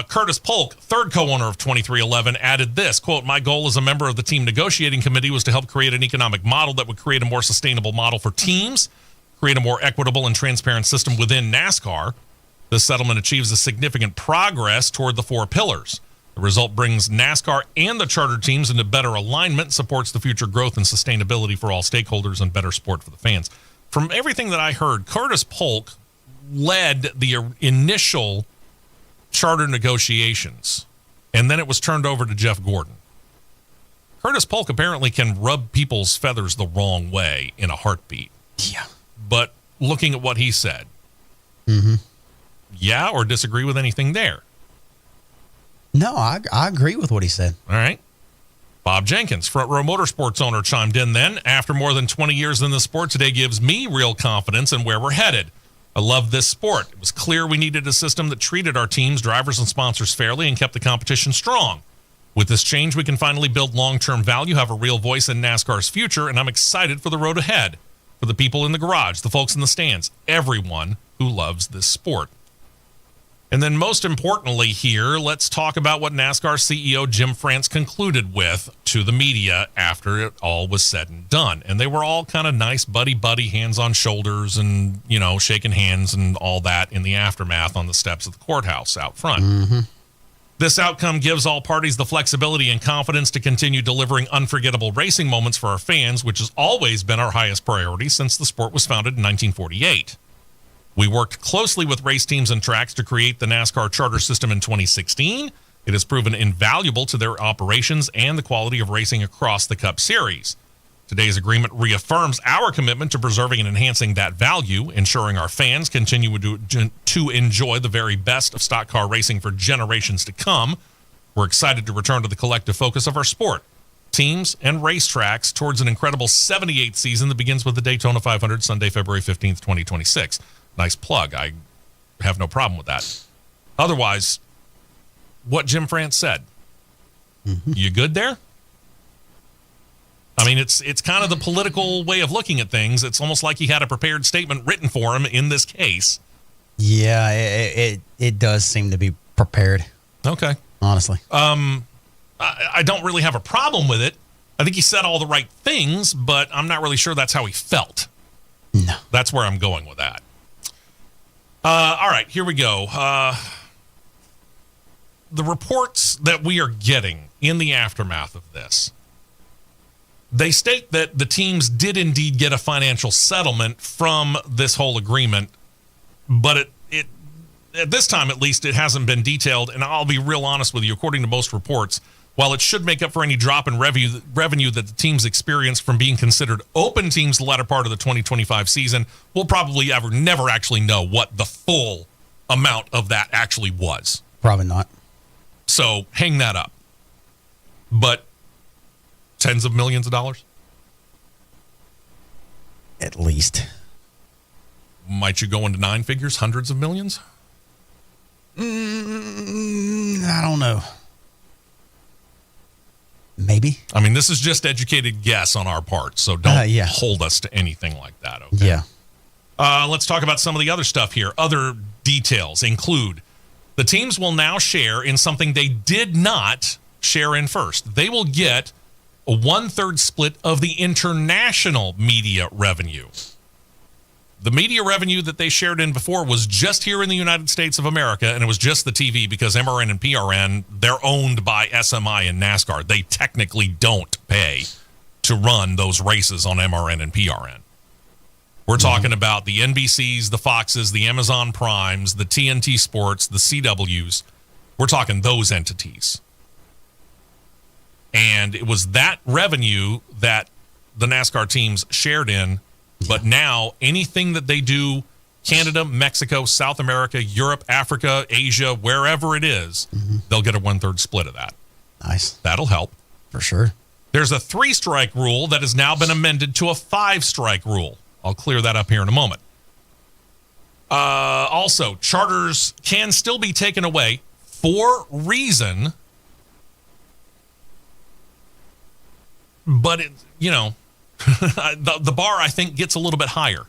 Curtis Polk, third co-owner of 2311, added this, quote, "My goal as a member of the team negotiating committee was to help create an economic model that would create a more sustainable model for teams, create a more equitable and transparent system within NASCAR. This settlement achieves a significant progress toward the 4 pillars. The result brings NASCAR and the charter teams into better alignment, supports the future growth and sustainability for all stakeholders, and better sport for the fans." From everything that I heard, Curtis Polk led the initial charter negotiations, and then it was turned over to Jeff Gordon. Curtis Polk apparently can rub people's feathers the wrong way in a heartbeat. Yeah. But looking at what he said, yeah, or disagree with anything there? No, I agree with what he said. All right. Bob Jenkins, Front Row Motorsports owner, chimed in then. "After more than 20 years in the sport, today gives me real confidence in where we're headed. I love this sport. It was clear we needed a system that treated our teams, drivers, and sponsors fairly and kept the competition strong. With this change, we can finally build long-term value, have a real voice in NASCAR's future, and I'm excited for the road ahead, for the people in the garage, the folks in the stands, everyone who loves this sport." And then most importantly here, let's talk about what NASCAR CEO Jim France concluded with to the media after it all was said and done. And they were all kind of nice buddy-buddy, hands on shoulders and, you know, shaking hands and all that in the aftermath on the steps of the courthouse out front. This outcome gives all parties the flexibility and confidence to continue delivering unforgettable racing moments for our fans, which has always been our highest priority since the sport was founded in 1948. We worked closely with race teams and tracks to create the NASCAR charter system in 2016. It has proven invaluable to their operations and the quality of racing across the Cup Series. Today's agreement reaffirms our commitment to preserving and enhancing that value, ensuring our fans continue to enjoy the very best of stock car racing for generations to come. We're excited to return to the collective focus of our sport, teams, and racetracks towards an incredible 78th season that begins with the Daytona 500 Sunday, February 15th, 2026. Nice plug. I have no problem with that. Otherwise, what Jim France said. You good there? I mean, it's kind of the political way of looking at things. It's almost like he had a prepared statement written for him in this case. Yeah, it does seem to be prepared. Okay. Honestly. I don't really have a problem with it. I think he said all the right things, but I'm not really sure that's how he felt. No. That's where I'm going with that. All right, here we go. The reports that we are getting in the aftermath of this, they state that the teams did indeed get a financial settlement from this whole agreement, but it at this time, at least, it hasn't been detailed. And I'll be real honest with you, according to most reports, while it should make up for any drop in revenue that the teams experienced from being considered open teams the latter part of the 2025 season, we'll probably never actually know what the full amount of that actually was. Probably not. So hang that up. But tens of millions of dollars? At least. Might you go into nine figures, hundreds of millions? I don't know. Maybe. I mean, this is just educated guess on our part, so don't hold us to anything like that. Okay? Yeah. Let's talk about some of the other stuff here. Other details include the teams will now share in something they did not share in first. They will get a 1/3 split of the international media revenue. The media revenue that they shared in before was just here in the United States of America, and it was just the TV because MRN and PRN, they're owned by SMI and NASCAR. They technically don't pay to run those races on MRN and PRN. We're talking about the NBCs, the Foxes, the Amazon Primes, the TNT Sports, the CWs. We're talking those entities. And it was that revenue that the NASCAR teams shared in. But now anything that they do, Canada, Mexico, South America, Europe, Africa, Asia, wherever it is, they'll get a 1/3 split of that. Nice. That'll help. For sure. There's a 3-strike rule that has now been amended to a 5-strike rule. I'll clear that up here in a moment. Also, charters can still be taken away for reason, but the bar, I think, gets a little bit higher.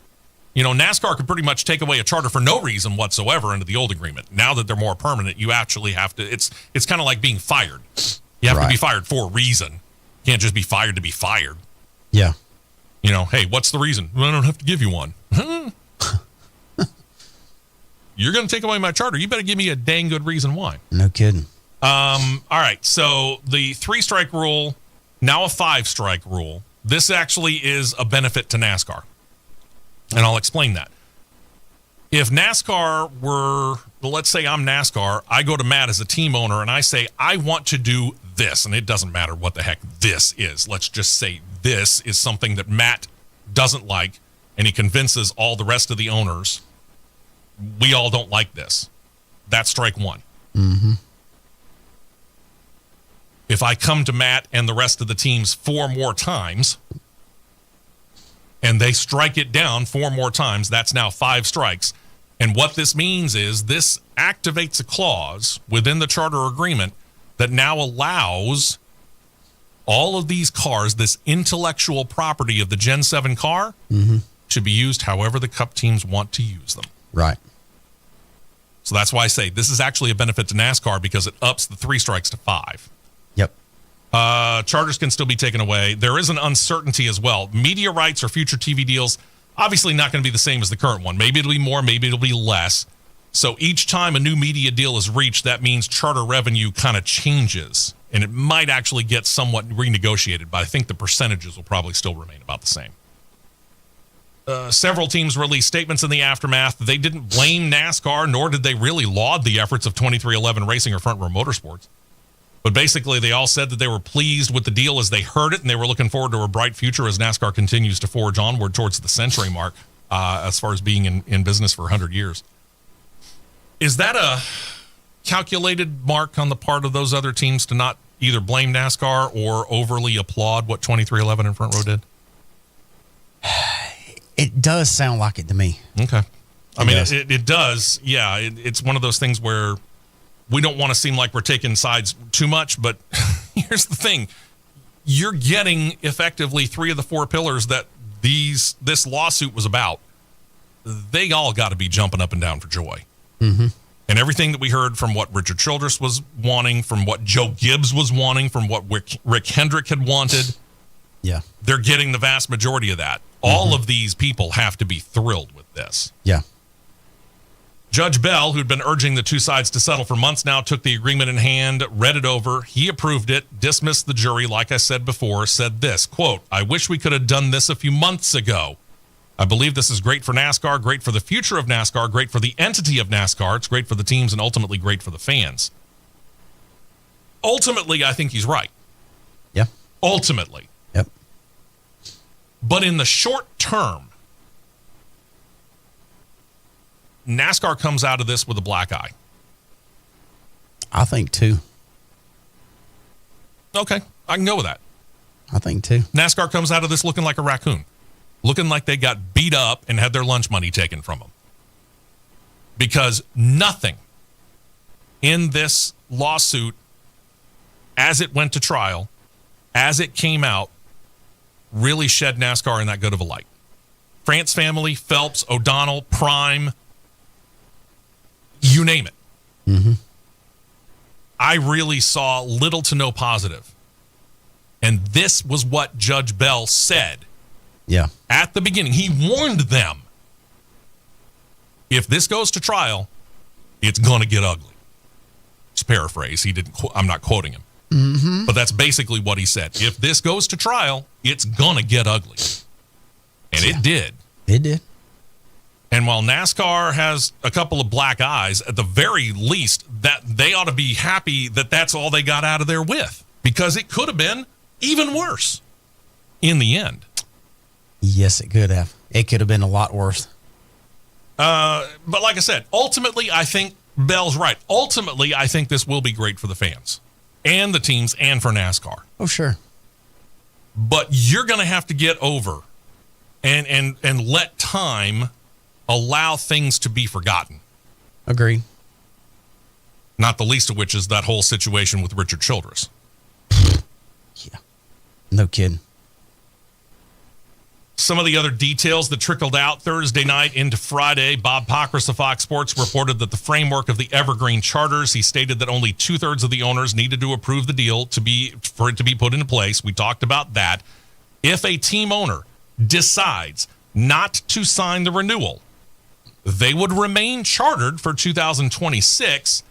NASCAR could pretty much take away a charter for no reason whatsoever under the old agreement. Now that they're more permanent, you actually have to, it's kind of like being fired. You have to be fired for a reason. You can't just be fired to be fired. Yeah. Hey, what's the reason? Well, I don't have to give you one. You're going to take away my charter. You better give me a dang good reason why. No kidding. All right. So the 3-strike rule, now a 5-strike rule. This actually is a benefit to NASCAR. And I'll explain that. If NASCAR were, let's say I'm NASCAR, I go to Matt as a team owner and I say, I want to do this. And it doesn't matter what the heck this is. Let's just say this is something that Matt doesn't like. And he convinces all the rest of the owners, we all don't like this. That's strike one. Mm-hmm. If I come to Matt and the rest of the teams 4 more times and they strike it down 4 more times, that's now 5 strikes. And what this means is this activates a clause within the charter agreement that now allows all of these cars, this intellectual property of the Gen 7 car, to be used however the Cup teams want to use them. Right. So that's why I say this is actually a benefit to NASCAR because it ups the 3 strikes to 5. Yep. Charters can still be taken away. There is an uncertainty as well. Media rights or future TV deals, obviously not going to be the same as the current one. Maybe it'll be more, maybe it'll be less. So each time a new media deal is reached, that means charter revenue kind of changes. And it might actually get somewhat renegotiated, but I think the percentages will probably still remain about the same. Several teams released statements in the aftermath. They didn't blame NASCAR, nor did they really laud the efforts of 2311 Racing or Front Row Motorsports. But basically, they all said that they were pleased with the deal as they heard it, and they were looking forward to a bright future as NASCAR continues to forge onward towards the century mark as far as being in business for 100 years. Is that a calculated mark on the part of those other teams to not either blame NASCAR or overly applaud what 2311 and Front Row did? It does sound like it to me. Okay. I mean, it does. Yeah, it's one of those things where we don't want to seem like we're taking sides too much, but here's the thing. You're getting effectively 3 of the 4 pillars that this lawsuit was about. They all got to be jumping up and down for joy. Mm-hmm. And everything that we heard from what Richard Childress was wanting, from what Joe Gibbs was wanting, from what Rick Hendrick had wanted, yeah, they're getting the vast majority of that. All of these people have to be thrilled with this. Yeah. Judge Bell, who'd been urging the two sides to settle for months now, took the agreement in hand, read it over. He approved it, dismissed the jury, like I said before, said this, quote, "I wish we could have done this a few months ago. I believe this is great for NASCAR, great for the future of NASCAR, great for the entity of NASCAR. It's great for the teams and ultimately great for the fans." Ultimately, I think he's right. Yeah. Ultimately. Yep. But in the short term, NASCAR comes out of this with a black eye. I think too. Okay, I can go with that. I think too. NASCAR comes out of this looking like a raccoon, looking like they got beat up and had their lunch money taken from them. Because nothing in this lawsuit, as it went to trial, as it came out, really shed NASCAR in that good of a light. France family, Phelps, O'Donnell, Prime, you name it. Mm-hmm. I really saw little to no positive. And this was what Judge Bell said. Yeah. At the beginning. He warned them. If this goes to trial, it's going to get ugly. It's paraphrase. I'm not quoting him. Mm-hmm. But that's basically what he said. If this goes to trial, it's going to get ugly. And it did. It did. And while NASCAR has a couple of black eyes, at the very least, that they ought to be happy that that's all they got out of there with, because it could have been even worse in the end. Yes, it could have. It could have been a lot worse. But like I said, ultimately, I think Bell's right. Ultimately, I think this will be great for the fans and the teams and for NASCAR. Oh, sure. But you're going to have to get over and let time allow things to be forgotten. Agree. Not the least of which is that whole situation with Richard Childress. Yeah. No kidding. Some of the other details that trickled out Thursday night into Friday, Bob Pockrass of Fox Sports reported that the framework of the Evergreen charters, he stated that only 2/3 of the owners needed to approve the deal for it to be put into place. We talked about that. If a team owner decides not to sign the renewal, they would remain chartered for 2026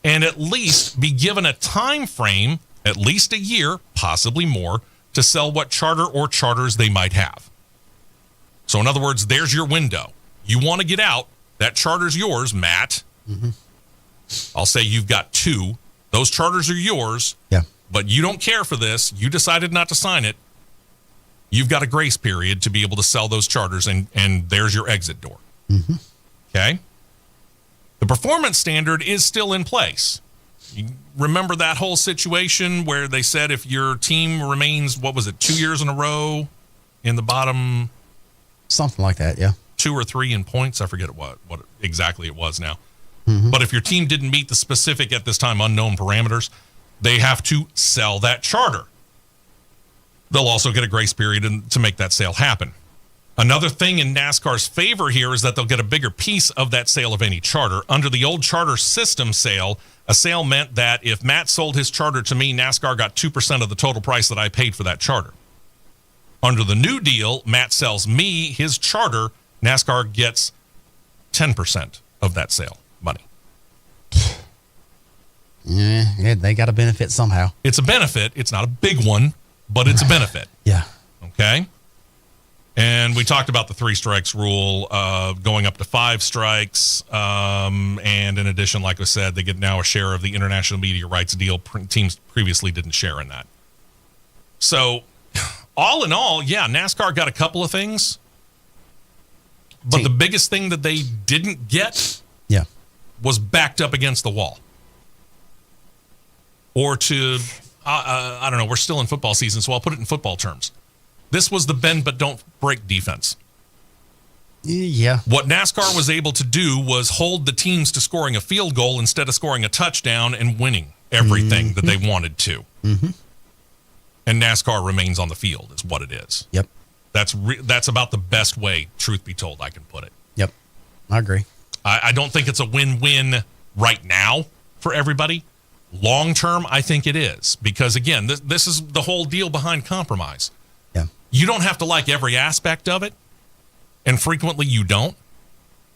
and at least be given a time frame, at least a year, possibly more, to sell what charter or charters they might have. So in other words, there's your window. You want to get out, that charter's yours, Matt. Mm-hmm. I'll say you've got 2. Those charters are yours, Yeah. but you don't care for this. You decided not to sign it. You've got a grace period to be able to sell those charters, and there's your exit door. Mm-hmm. Okay? The performance standard is still in place. You remember that whole situation where they said if your team remains, 2 years in a row in the bottom... Something like that, yeah. 2 or 3 in points? I forget what exactly it was now. Mm-hmm. But if your team didn't meet the specific, at this time, unknown parameters, they have to sell that charter. They'll also get a grace period to make that sale happen. Another thing in NASCAR's favor here is that they'll get a bigger piece of that sale of any charter. Under the old charter system sale, a sale meant that if Matt sold his charter to me, NASCAR got 2% of the total price that I paid for that charter. Under the new deal, Matt sells me his charter, NASCAR gets 10% of that sale money. Yeah, they got a benefit somehow. It's a benefit. It's not a big one, but it's a benefit. Yeah. Okay? And we talked about the 3 strikes rule going up to 5 strikes. And in addition, like I said, they get now a share of the international media rights deal. Teams previously didn't share in that. So all in all, yeah, NASCAR got a couple of things. But the biggest thing that they didn't get was backed up against the wall. Or to, I don't know, we're still in football season, so I'll put it in football terms. This was the bend but don't break defense. Yeah. What NASCAR was able to do was hold the teams to scoring a field goal instead of scoring a touchdown and winning everything that they wanted to. Mm-hmm. And NASCAR remains on the field is what it is. Yep. That's about the best way, truth be told, I can put it. Yep. I agree. I don't think it's a win-win right now for everybody. Long term, I think it is. Because, again, this is the whole deal behind compromise. Yeah. You don't have to like every aspect of it, and frequently you don't.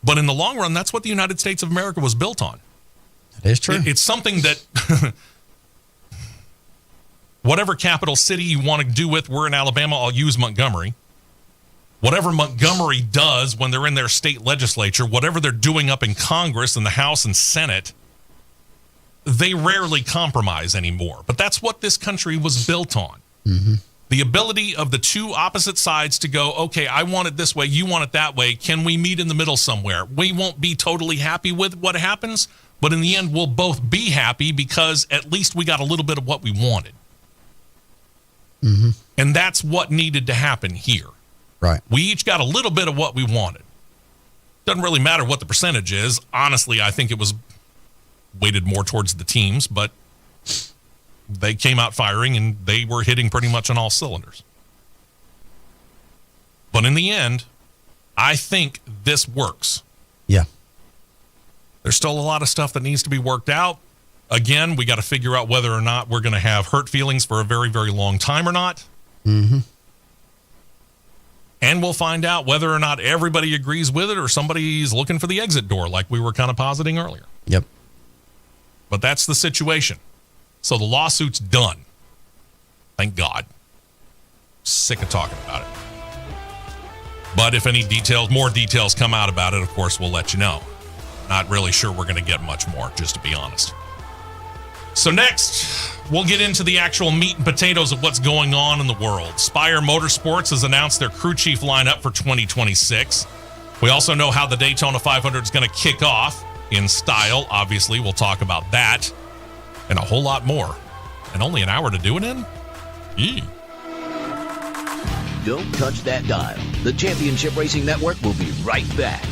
But in the long run, that's what the United States of America was built on. That is true. It's something that whatever capital city you want to do with, we're in Alabama, I'll use Montgomery. Whatever Montgomery does when they're in their state legislature, whatever they're doing up in Congress and the House and Senate, they rarely compromise anymore. But that's what this country was built on. Mm-hmm. The ability of the two opposite sides to go, okay, I want it this way, you want it that way. Can we meet in the middle somewhere? We won't be totally happy with what happens, but in the end, we'll both be happy because at least we got a little bit of what we wanted. Mm-hmm. And that's what needed to happen here. Right. We each got a little bit of what we wanted. Doesn't really matter what the percentage is. Honestly, I think it was weighted more towards the teams, but they came out firing and they were hitting pretty much on all cylinders. But in the end, I think this works. Yeah. There's still a lot of stuff that needs to be worked out. Again, we got to figure out whether or not we're going to have hurt feelings for a very, very long time or not. Mm-hmm. And we'll find out whether or not everybody agrees with it or somebody's looking for the exit door like we were kind of positing earlier. Yep. But that's the situation. So the lawsuit's done. Thank God. Sick of talking about it. But if any more details come out about it, of course, we'll let you know. Not really sure we're going to get much more, just to be honest. So next, we'll get into the actual meat and potatoes of what's going on in the world. Spire Motorsports has announced their crew chief lineup for 2026. We also know how the Daytona 500 is going to kick off in style. Obviously, we'll talk about that and a whole lot more. And only an hour to do it in? Yee. Don't touch that dial. The Championship Racing Network will be right back.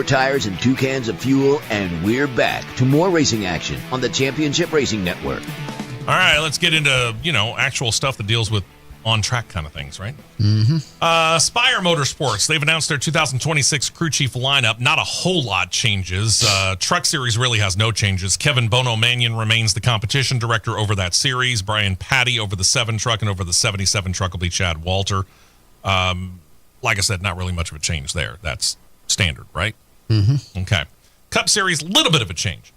tires and 2 cans of fuel, and we're back to more racing action on the Championship Racing Network. All right, let's get into, actual stuff that deals with on-track kind of things, right? Spire Motorsports, they've announced their 2026 crew chief lineup. Not a whole lot changes. Truck Series really has no changes. Kevin Bono Mannion remains the competition director over that series. Brian Patty over the 7 truck, and over the 77 truck will be Chad Walter. Like I said, not really much of a change there. That's standard, right? Okay. Cup Series, little bit of a change.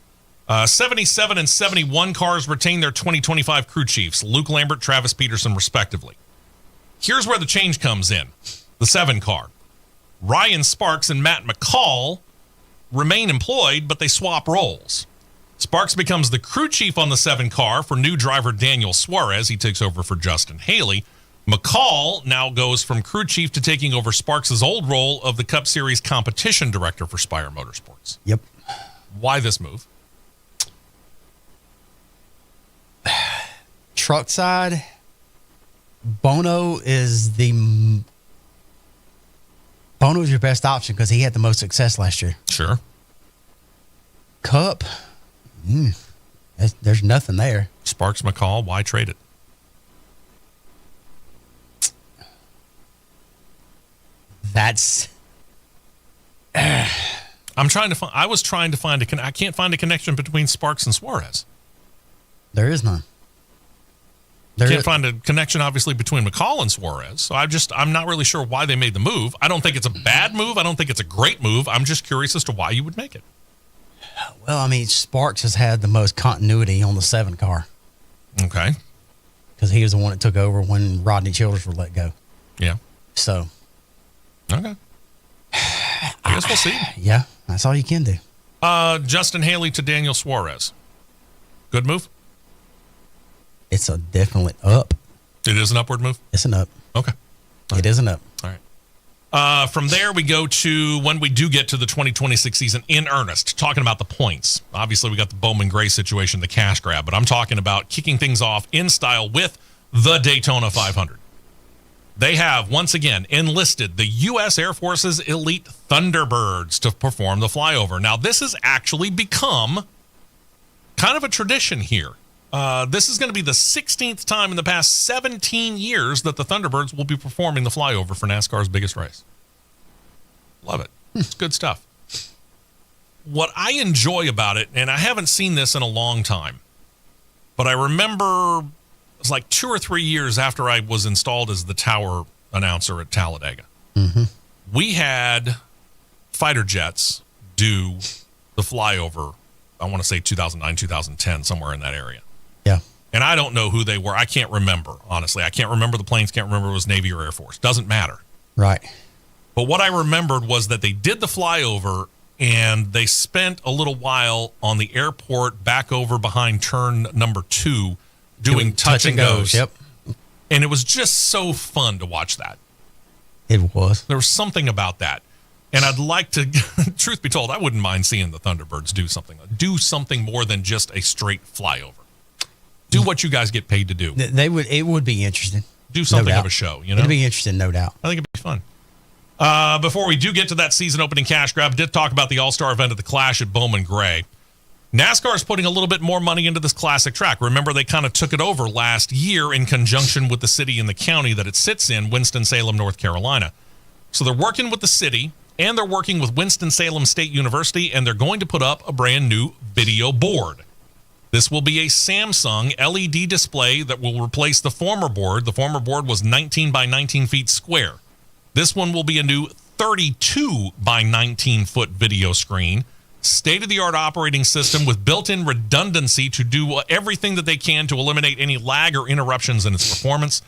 77 and 71 cars retain their 2025 crew chiefs, Luke Lambert, Travis Peterson, respectively. Here's where the change comes in. The 7 car. Ryan Sparks and Matt McCall remain employed, but they swap roles. Sparks becomes the crew chief on the 7 car for new driver Daniel Suarez. He takes over for Justin Haley. McCall now goes from crew chief to taking over Sparks' old role of the Cup Series competition director for Spire Motorsports. Yep. Why this move? Truck side, Bono is your best option because he had the most success last year. Sure. Cup, there's nothing there. Sparks McCall, why trade it? That's. I was trying to find I can't find a connection between Sparks and Suarez. There is none. Can't find a connection, obviously, between McCall and Suarez. So I'm not really sure why they made the move. I don't think it's a bad move. I don't think it's a great move. I'm just curious as to why you would make it. Well, I mean, Sparks has had the most continuity on the 7 car. Okay. Because he was the one that took over when Rodney Childers were let go. Yeah. So. Okay. I guess we'll see. Yeah, that's all you can do. Justin Haley to Daniel Suarez. Good move? It's a definite up. It is an upward move? It's an up. Okay. It is an up. All right. From there, we go to when we do get to the 2026 season in earnest, talking about the points. Obviously, we got the Bowman Gray situation, the cash grab, but I'm talking about kicking things off in style with the Daytona 500. They have, once again, enlisted the U.S. Air Force's elite Thunderbirds to perform the flyover. Now, this has actually become kind of a tradition here. This is going to be the 16th time in the past 17 years that the Thunderbirds will be performing the flyover for NASCAR's biggest race. Love it. It's good stuff. What I enjoy about it, and I haven't seen this in a long time, but I remember it was like 2 or 3 years after I was installed as the tower announcer at Talladega. We had fighter jets do the flyover, I want to say 2009, 2010, somewhere in that area. Yeah. And I don't know who they were. I can't remember, honestly. I can't remember the planes, can't remember if it was Navy or Air Force. Doesn't matter. Right. But what I remembered was that they did the flyover and they spent a little while on the airport back over behind turn number 2 doing touch and goes. Yep. And it was just so fun to watch that. It was. There was something about that. And I'd like to, truth be told, I wouldn't mind seeing the Thunderbirds do something more than just a straight flyover. Do what you guys get paid to do. It would be interesting. Do something of a show, you know? It'd be interesting, no doubt. I think it'd be fun. Before we do get to that season opening cash grab, did talk about the All-Star event at the Clash at Bowman Gray. NASCAR is putting a little bit more money into this classic track. Remember, they kind of took it over last year in conjunction with the city and the county that it sits in, Winston-Salem, North Carolina. So they're working with the city, and they're working with Winston-Salem State University, and they're going to put up a brand new video board. This will be a Samsung LED display that will replace the former board. The former board was 19 by 19 feet square. This one will be a new 32 by 19 foot video screen. State-of-the-art operating system with built-in redundancy to do everything that they can to eliminate any lag or interruptions in its performance.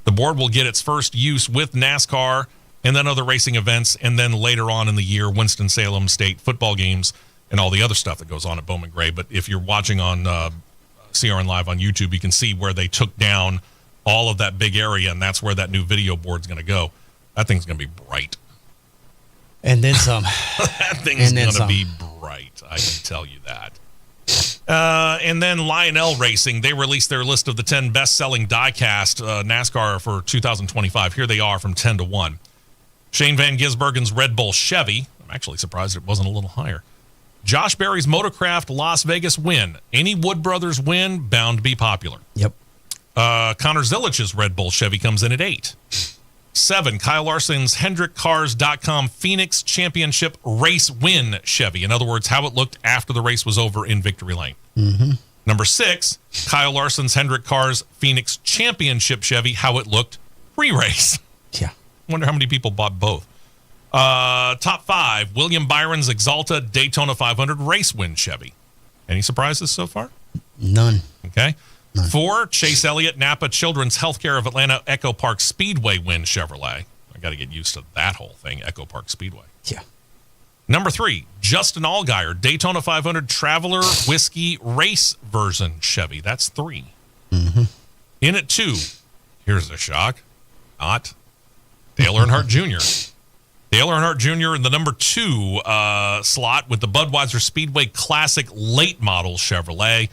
The board will get its first use with NASCAR and then other racing events, and then later on in the year, Winston-Salem State football games and all the other stuff that goes on at Bowman Gray. But if you're watching on CRN Live on YouTube, you can see where they took down all of that big area, and that's where that new video board's going to go. That thing's going to be bright. And then some. That thing's going to be bright. I can tell you that. And then Lionel Racing, they released their list of the 10 best-selling die-cast NASCAR for 2025. Here they are from 10 to 1. Shane Van Gisbergen's Red Bull Chevy. I'm actually surprised it wasn't a little higher. Josh Berry's Motorcraft Las Vegas win. Any Wood Brothers win, bound to be popular. Yep. Connor Zilich's Red Bull Chevy comes in at 8. 7, Kyle Larson's HendrickCars.com Phoenix Championship race win Chevy. In other words, how it looked after the race was over in Victory Lane. Mm-hmm. Number 6, Kyle Larson's Hendrick Cars Phoenix Championship Chevy, how it looked pre-race. Yeah. Wonder how many people bought both. Top 5, William Byron's Exalta Daytona 500 race win Chevy. Any surprises so far? None. Okay. None. 4, Chase Elliott Napa Children's Healthcare of Atlanta Echo Park Speedway win Chevrolet. I got to get used to that whole thing, Echo Park Speedway. Yeah. Number 3, Justin Allgaier Daytona 500 Traveler Whiskey Race Version Chevy. That's 3. Mm-hmm. In at 2, here's a shock. Not Dale Earnhardt Jr. Dale Earnhardt Jr. in the number 2 slot with the Budweiser Speedway Classic late model Chevrolet.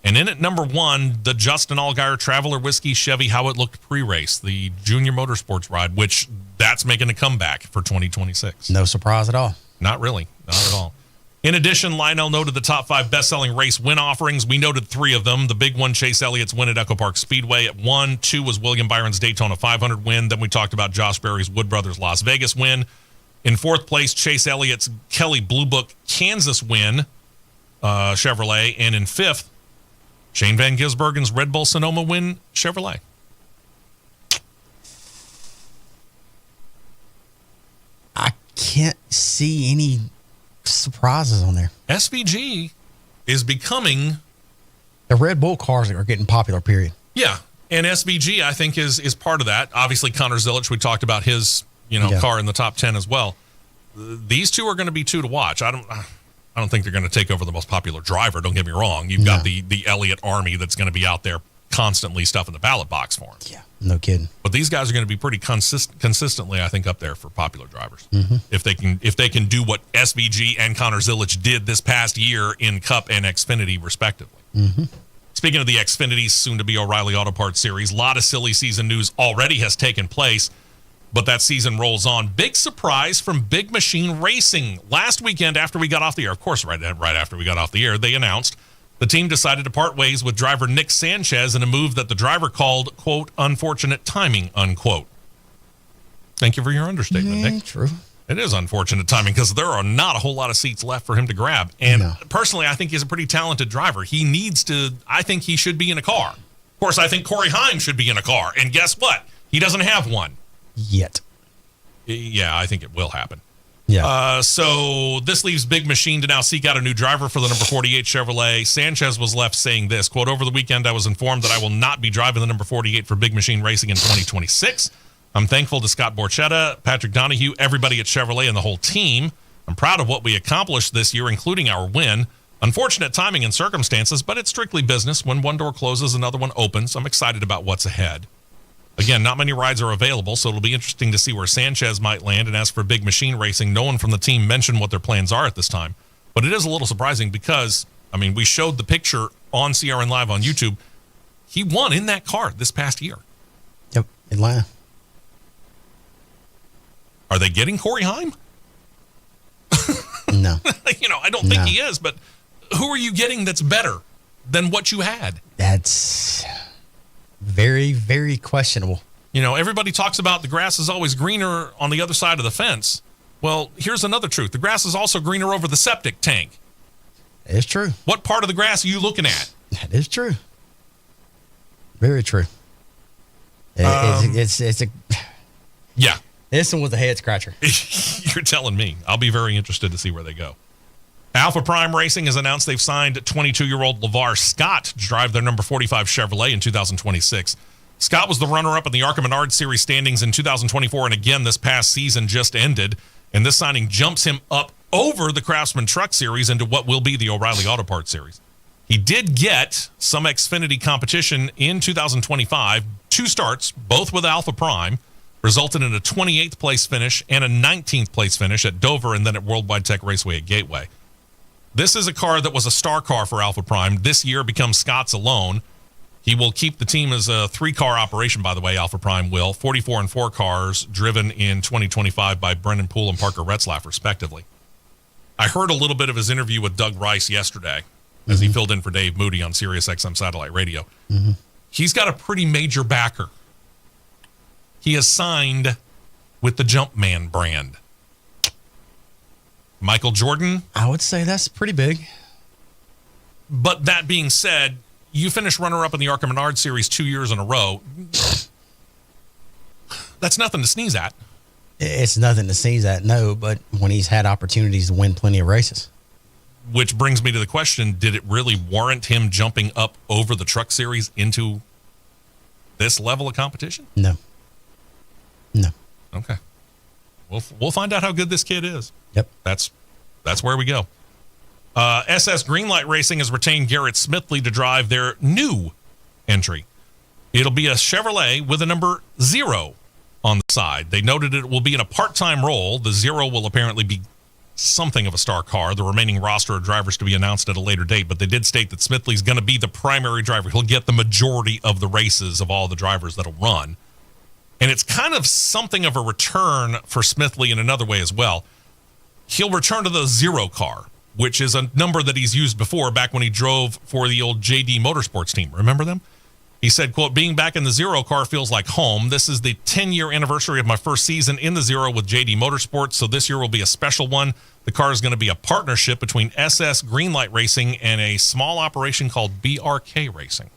And in at number 1, the Justin Allgaier Traveler Whiskey Chevy, how it looked pre-race, the Junior Motorsports ride, which that's making a comeback for 2026. No surprise at all. Not really. Not at all. In addition, Lionel noted the top 5 best-selling race win offerings. We noted 3 of them. The big one, Chase Elliott's win at Echo Park Speedway at 1. 2 was William Byron's Daytona 500 win. Then we talked about Josh Berry's Wood Brothers Las Vegas win. In 4th place, Chase Elliott's Kelly Blue Book Kansas win, Chevrolet. And in 5th, Shane Van Gisbergen's Red Bull Sonoma win Chevrolet. I can't see any surprises on there. SVG is becoming... The Red Bull cars are getting popular, period. Yeah, and SVG, I think, is part of that. Obviously, Connor Zilich, we talked about his car in the top 10 as well. These two are going to be 2 to watch. I don't think they're going to take over the most popular driver. Don't get me wrong. You've got the Elliott army that's going to be out there constantly stuffing the ballot box for him. Yeah, no kidding. But these guys are going to be pretty consistently, I think, up there for popular drivers. Mm-hmm. If they can do what SVG and Connor Zilich did this past year in Cup and Xfinity, respectively. Mm-hmm. Speaking of the Xfinity, soon to be O'Reilly Auto Parts Series, a lot of silly season news already has taken place. But that season rolls on. Big surprise from Big Machine Racing. Last weekend, after we got off the air, of course, right after we got off the air, they announced the team decided to part ways with driver Nick Sanchez in a move that the driver called, quote, unfortunate timing, unquote. Thank you for your understatement, Nick. True. It is unfortunate timing because there are not a whole lot of seats left for him to grab. And personally, I think he's a pretty talented driver. I think he should be in a car. Of course, I think Corey Heim should be in a car. And guess what? He doesn't have one. Yet. Yeah, I think it will happen. Yeah. So this leaves Big Machine to now seek out a new driver for the number 48 Chevrolet. Sanchez was left saying this, quote, over the weekend, I was informed that I will not be driving the number 48 for Big Machine Racing in 2026. I'm thankful to Scott Borchetta, Patrick Donahue, everybody at Chevrolet, and the whole team. I'm proud of what we accomplished this year, including our win. Unfortunate timing and circumstances, but it's strictly business. When one door closes, another one opens. I'm excited about what's ahead. Again, not many rides are available, so it'll be interesting to see where Sanchez might land. And as for Big Machine Racing, no one from the team mentioned what their plans are at this time. But it is a little surprising because, we showed the picture on CRN Live on YouTube. He won in that car this past year. Yep, Atlanta. Are they getting Corey Heim? No. I don't think he is, but who are you getting that's better than what you had? That's very, very questionable. Everybody talks about the grass is always greener on the other side of the fence. Well, here's another truth. The grass is also greener over the septic tank. It's true. What part of the grass are you looking at? That is true. Very true. It's a... Yeah. This one was a head scratcher. You're telling me. I'll be very interested to see where they go. Alpha Prime Racing has announced they've signed 22-year-old LeVar Scott to drive their number 45 Chevrolet in 2026. Scott was the runner-up in the ARCA Menard Series standings in 2024, and again this past season just ended. And this signing jumps him up over the Craftsman Truck Series into what will be the O'Reilly Auto Parts Series. He did get some Xfinity competition in 2025, 2 starts, both with Alpha Prime, resulted in a 28th place finish and a 19th place finish at Dover and then at Worldwide Tech Raceway at Gateway. This is a car that was a star car for Alpha Prime. This year becomes Scott's alone. He will keep the team as a 3-car operation, by the way, Alpha Prime will. 44 and 4 cars driven in 2025 by Brendan Poole and Parker Retzlaff, respectively. I heard a little bit of his interview with Doug Rice yesterday as he filled in for Dave Moody on Sirius XM Satellite Radio. He's got a pretty major backer. He is signed with the Jumpman brand. Michael Jordan. I would say that's pretty big. But that being said, you finished runner-up in the ARCA Menard Series 2 years in a row. That's nothing to sneeze at. It's nothing to sneeze at, no, but when he's had opportunities to win plenty of races. Which brings me to the question, did it really warrant him jumping up over the Truck Series into this level of competition? No. Okay. We'll find out how good this kid is. Yep. That's where we go. SS Greenlight Racing has retained Garrett Smithley to drive their new entry. It'll be a Chevrolet with a number 0 on the side. They noted it will be in a part-time role. The 0 will apparently be something of a star car. The remaining roster of drivers to be announced at a later date, but they did state that Smithley's going to be the primary driver. He'll get the majority of the races of all the drivers that'll run. And it's kind of something of a return for Smithley in another way as well. He'll return to the 0 car, which is a number that he's used before back when he drove for the old JD Motorsports team. Remember them? He said, quote, being back in the 0 car feels like home. This is the 10-year anniversary of my first season in the 0 with JD Motorsports, so this year will be a special one. The car is going to be a partnership between SS Greenlight Racing and a small operation called BRK Racing.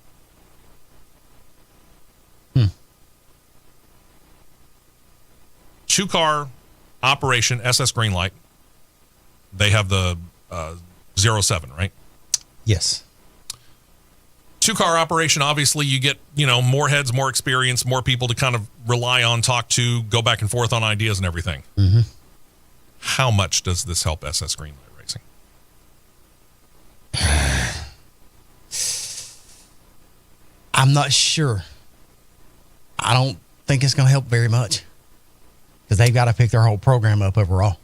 2-car operation, SS Greenlight. They have the 07, right? Yes. 2-car operation, obviously you get, more heads, more experience, more people to kind of rely on, talk to, go back and forth on ideas and everything. How much does this help SS Greenlight Racing? I'm not sure. I don't think it's going to help very much because they've got to pick their whole program up overall.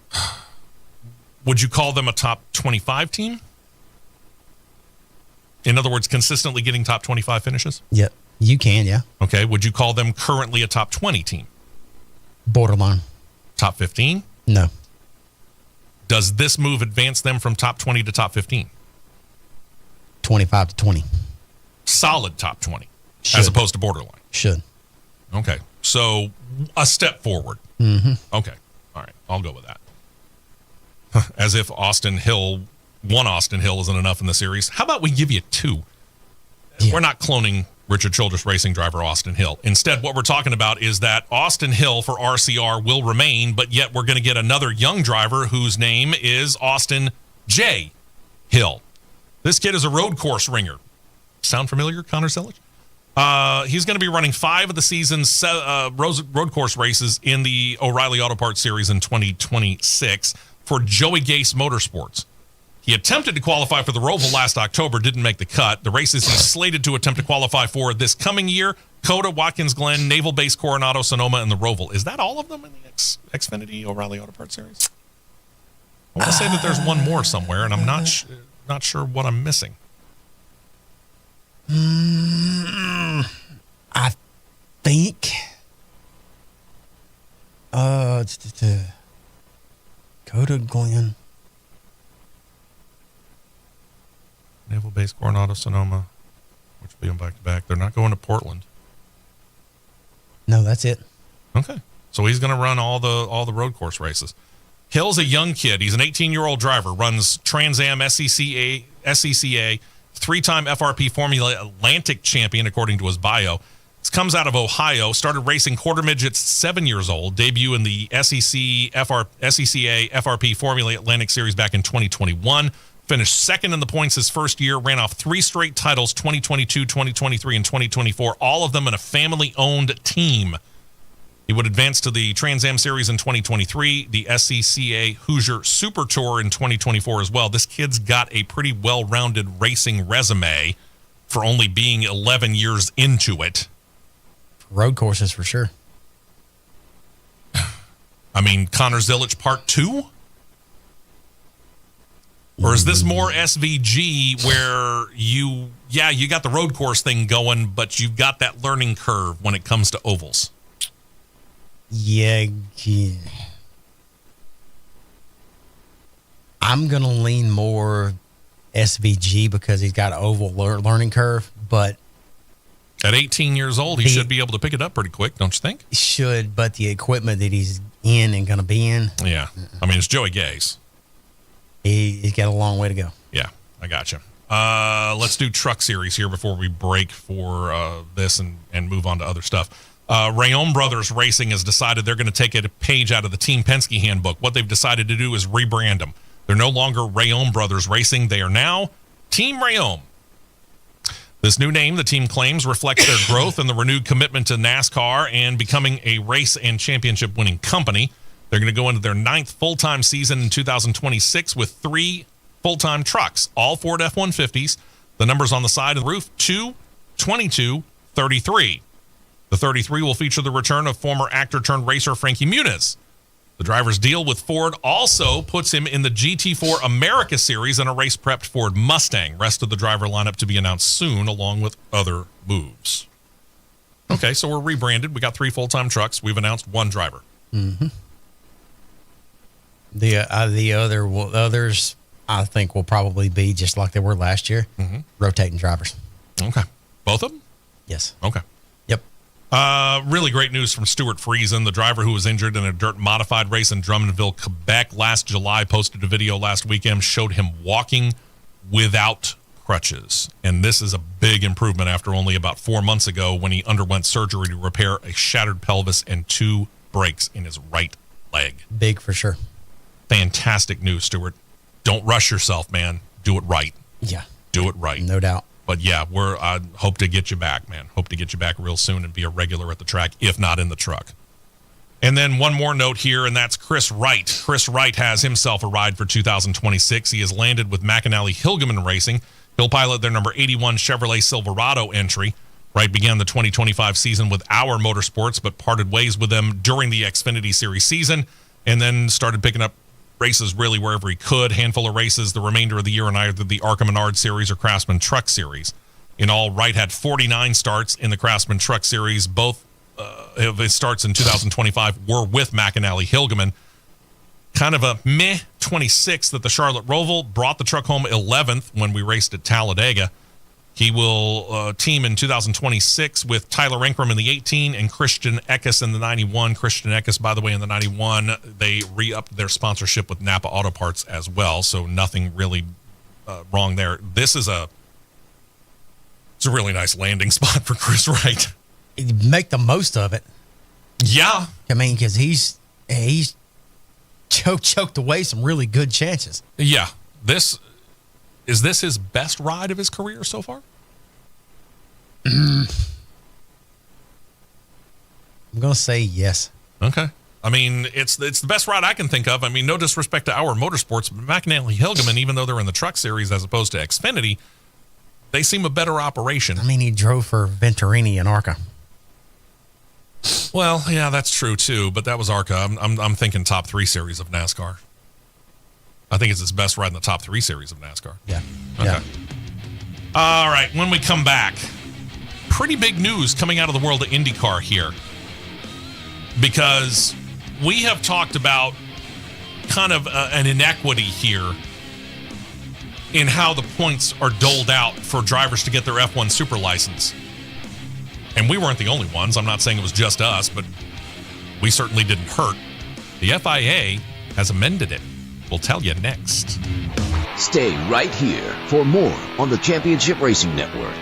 Would you call them a top 25 team? In other words, consistently getting top 25 finishes? Yep. You can, yeah. Okay. Would you call them currently a top 20 team? Borderline. Top 15? No. Does this move advance them from top 20 to top 15? 25 to 20. Solid top 20, Should. as opposed to borderline. Should. Okay. So a step forward. Mm-hmm. Okay. All right. I'll go with that. As if one Austin Hill isn't enough in the series. How about we give you 2? Yeah. We're not cloning Richard Childress racing driver Austin Hill. Instead, what we're talking about is that Austin Hill for RCR will remain, but yet we're going to get another young driver whose name is Austin J. Hill. This kid is a road course ringer. Sound familiar, Connor Sellich? He's going to be running 5 of the season's road course races in the O'Reilly Auto Parts Series in 2026 for Joey Gase Motorsports. He attempted to qualify for the Roval last October, didn't make the cut. The races he's slated to attempt to qualify for this coming year, Coda, Watkins Glen, Naval Base, Coronado, Sonoma, and the Roval. Is that all of them in the Xfinity O'Reilly Auto Parts Series? I want to say that there's one more somewhere, and I'm not sure what I'm missing. I think Coda, Glen. Naval Base, Coronado, Sonoma, which will be on back-to-back. They're not going to Portland. No, that's it. Okay. So he's going to run all the road course races. Hill's a young kid. He's an 18-year-old driver, runs Trans Am SCCA, 3-time FRP Formula Atlantic champion, according to his bio. This comes out of Ohio, started racing quarter midgets 7 years old, debut in the SCCA FRP Formula Atlantic Series back in 2021. Finished second in the points his first year, ran off 3 straight titles, 2022, 2023, and 2024, all of them in a family-owned team. He would advance to the Trans Am Series in 2023, the SCCA Hoosier Super Tour in 2024 as well. This kid's got a pretty well-rounded racing resume for only being 11 years into it. Road courses for sure. I mean, Connor Zilic Part 2? Or is this more SVG where you got the road course thing going, but you've got that learning curve when it comes to ovals? Yeah. I'm going to lean more SVG because he's got an oval learning curve, but at 18 years old, he should be able to pick it up pretty quick, don't you think? He should, but the equipment that he's in and going to be in. Yeah. I mean, it's Joey Gase. He's got a long way to go. Yeah, I got you. Let's do truck series here before we break for this and move on to other stuff. Rayom Brothers Racing has decided they're going to take a page out of the Team Penske handbook. What they've decided to do is rebrand them. They're no longer Rayom Brothers Racing. They are now Team Rayom. This new name, the team claims, reflects their growth and the renewed commitment to NASCAR and becoming a race and championship winning company. They're going to go into their 9th full-time season in 2026 with 3 full-time trucks, all Ford F-150s. The numbers on the side of the roof, 2, 22, 33. The 33 will feature the return of former actor-turned-racer Frankie Muniz. The driver's deal with Ford also puts him in the GT4 America Series and a race-prepped Ford Mustang. Rest of the driver lineup to be announced soon, along with other moves. Okay, so we're rebranded. We got 3 full-time trucks. We've announced 1 driver. Mm-hmm. The others, I think, will probably be just like they were last year, rotating drivers. Okay. Both of them? Yes. Okay. Yep. Really great news from Stuart Friesen, the driver who was injured in a dirt modified race in Drummondville, Quebec last July, posted a video last weekend, showed him walking without crutches. And this is a big improvement after only about 4 months ago when he underwent surgery to repair a shattered pelvis and 2 breaks in his right leg. Big for sure. Fantastic news, Stuart. Don't rush yourself, man. Do it right. Yeah. Do it right. No doubt. But yeah, I hope to get you back, man. Hope to get you back real soon and be a regular at the track, if not in the truck. And then one more note here, and that's Chris Wright. Chris Wright has himself a ride for 2026. He has landed with McAnally Hilgeman Racing. He'll pilot their number 81 Chevrolet Silverado entry. Wright began the 2025 season with Our Motorsports, but parted ways with them during the Xfinity Series season, and then started picking up races really wherever he could. Handful of races the remainder of the year in either the ARCA Menard Series or Craftsman Truck Series. In all, Wright had 49 starts in the Craftsman Truck Series. Both of his starts in 2025 were with McAnally Hilgeman. Kind of a meh 26th at the Charlotte Roval. Brought the truck home 11th when we raced at Talladega. He will team in 2026 with Tyler Ingram in the 18 and Christian Eckes in the 91. Christian Eckes, by the way, in the 91, they re-upped their sponsorship with Napa Auto Parts as well, so nothing really wrong there. It's a really nice landing spot for Chris Wright. Make the most of it. Yeah. I mean, because he's choked away some really good chances. Yeah. Is this his best ride of his career so far? I'm going to say yes. Okay. I mean, it's the best ride I can think of. I mean, no disrespect to Our Motorsports, but McAnally Hilgeman, even though they're in the truck series as opposed to Xfinity, they seem a better operation. I mean, he drove for Venturini and ARCA. Well, yeah, that's true too, but that was ARCA. I'm thinking top 3 series of NASCAR. I think it's his best ride in the top 3 series of NASCAR. Yeah. Okay. Yeah. All right. When we come back, pretty big news coming out of the world of IndyCar here, because we have talked about kind of an inequity here in how the points are doled out for drivers to get their F1 Super license. And we weren't the only ones. I'm not saying it was just us, but we certainly didn't hurt. The FIA has amended it. We'll tell you next. Stay right here for more on the Championship Racing Network.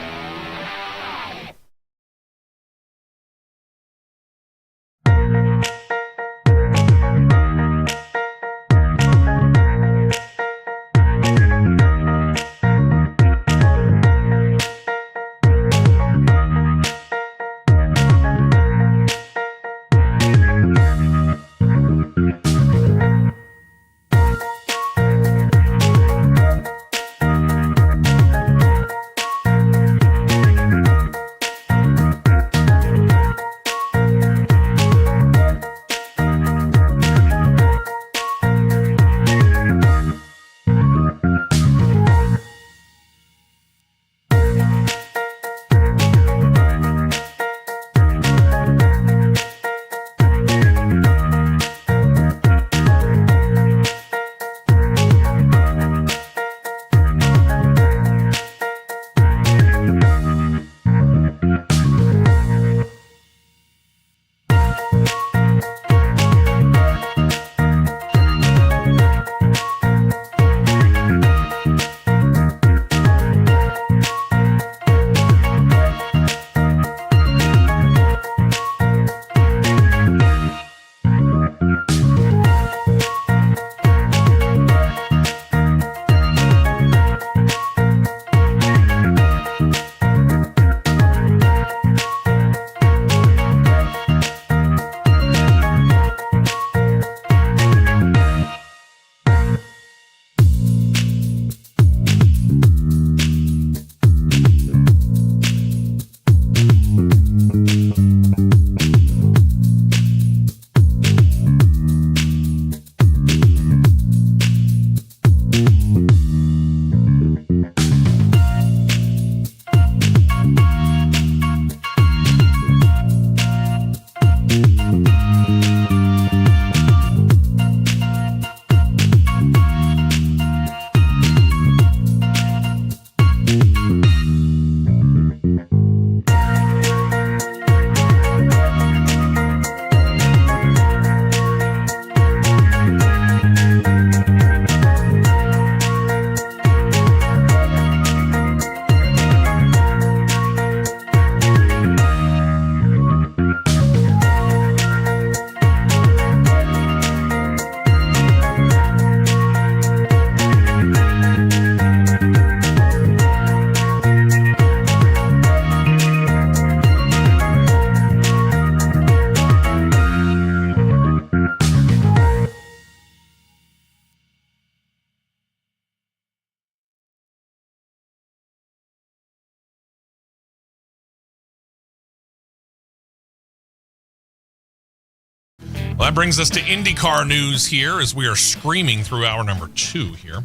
Well, that brings us to IndyCar news here as we are screaming through hour number 2 here.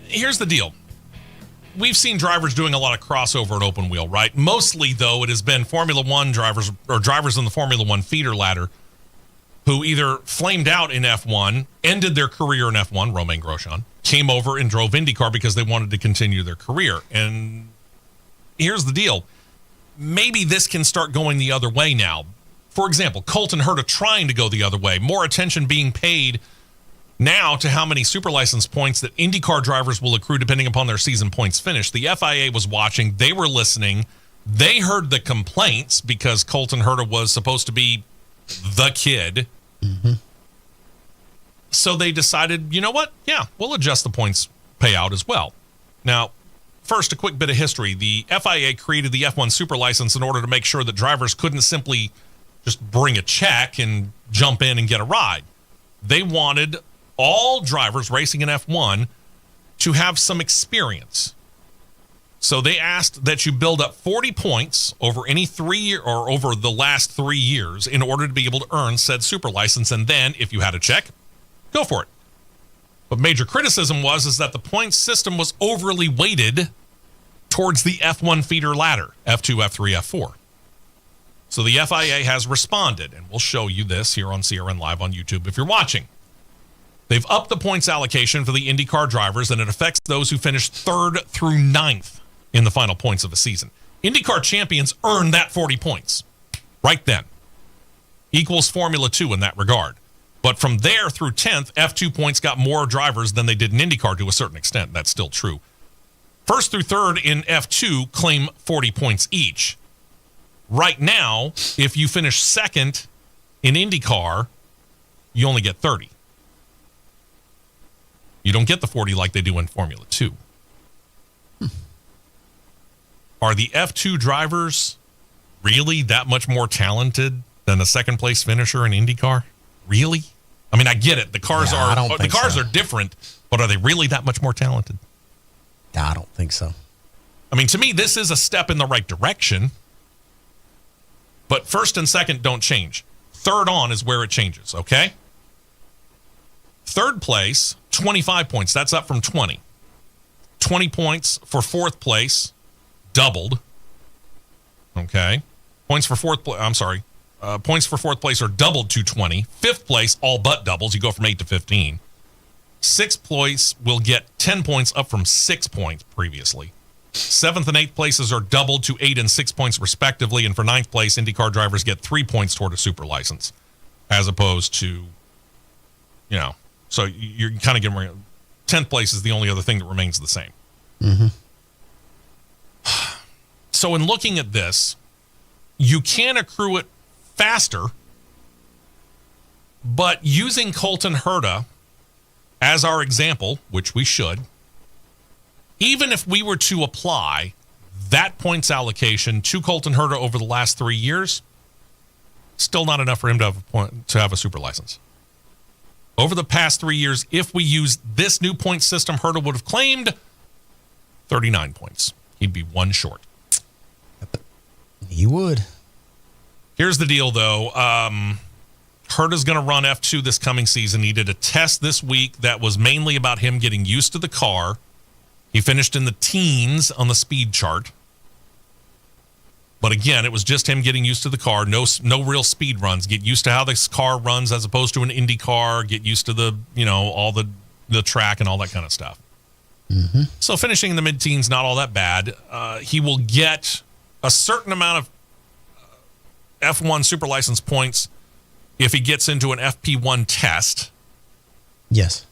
Here's the deal. We've seen drivers doing a lot of crossover at open wheel, right? Mostly, though, it has been Formula One drivers or drivers in the Formula One feeder ladder who either flamed out in F1, ended their career in F1, Romain Grosjean, came over and drove IndyCar because they wanted to continue their career. And here's the deal. Maybe this can start going the other way now. For example, Colton Herta trying to go the other way. More attention being paid now to how many super license points that IndyCar drivers will accrue depending upon their season points finished. The FIA was watching. They were listening. They heard the complaints because Colton Herta was supposed to be the kid. Mm-hmm. So they decided, you know what? Yeah, we'll adjust the points payout as well. Now, first, a quick bit of history. The FIA created the F1 super license in order to make sure that drivers couldn't simply just bring a check and jump in and get a ride. They wanted all drivers racing in F1 to have some experience. So they asked that you build up 40 points over any 3 year or over the last 3 years in order to be able to earn said super license. And then if you had a check, go for it. But major criticism is that the point system was overly weighted towards the F1 feeder ladder, F2, F3, F4. So the FIA has responded, and we'll show you this here on CRN Live on YouTube if you're watching. They've upped the points allocation for the IndyCar drivers, and it affects those who finished 3rd through 9th in the final points of the season. IndyCar champions earn that 40 points right then. Equals Formula 2 in that regard. But from there through 10th, F2 points got more drivers than they did in IndyCar to a certain extent. That's still true. 1st through 3rd in F2 claim 40 points each. Right now, if you finish 2nd in IndyCar, you only get 30. You don't get the 40 like they do in Formula 2. Are the F2 drivers really that much more talented than the second place finisher in IndyCar? Really? I mean, I get it. The cars are different, but are they really that much more talented? I don't think so. I mean, to me, this is a step in the right direction. But 1st and 2nd don't change. 3rd on is where it changes, okay? 3rd place, 25 points. That's up from 20. 20 points for 4th place, doubled. Okay. Points for 4th place are doubled to 20. 5th place, all but doubles. You go from 8 to 15. 6th place will get 10 points, up from 6 points previously. 7th and 8th places are doubled to 8 and 6 points respectively. And for 9th place, IndyCar drivers get 3 points toward a super license, as opposed to, so you're kind of getting 10th place is the only other thing that remains the same. Mm-hmm. So in looking at this, you can accrue it faster, but using Colton Herta as our example, which we should, even if we were to apply that points allocation to Colton Herta over the last 3 years, still not enough for him to have a super license. Over the past 3 years, if we use this new point system, Herta would have claimed 39 points. He'd be 1 short. He would. Here's the deal, though. Herta's going to run F2 this coming season. He did a test this week that was mainly about him getting used to the car. He finished in the teens on the speed chart. But again, it was just him getting used to the car. No real speed runs. Get used to how this car runs as opposed to an Indy car. Get used to the, all the track and all that kind of stuff. Mm-hmm. So finishing in the mid-teens, not all that bad. He will get a certain amount of F1 super license points if he gets into an FP1 test. Yes.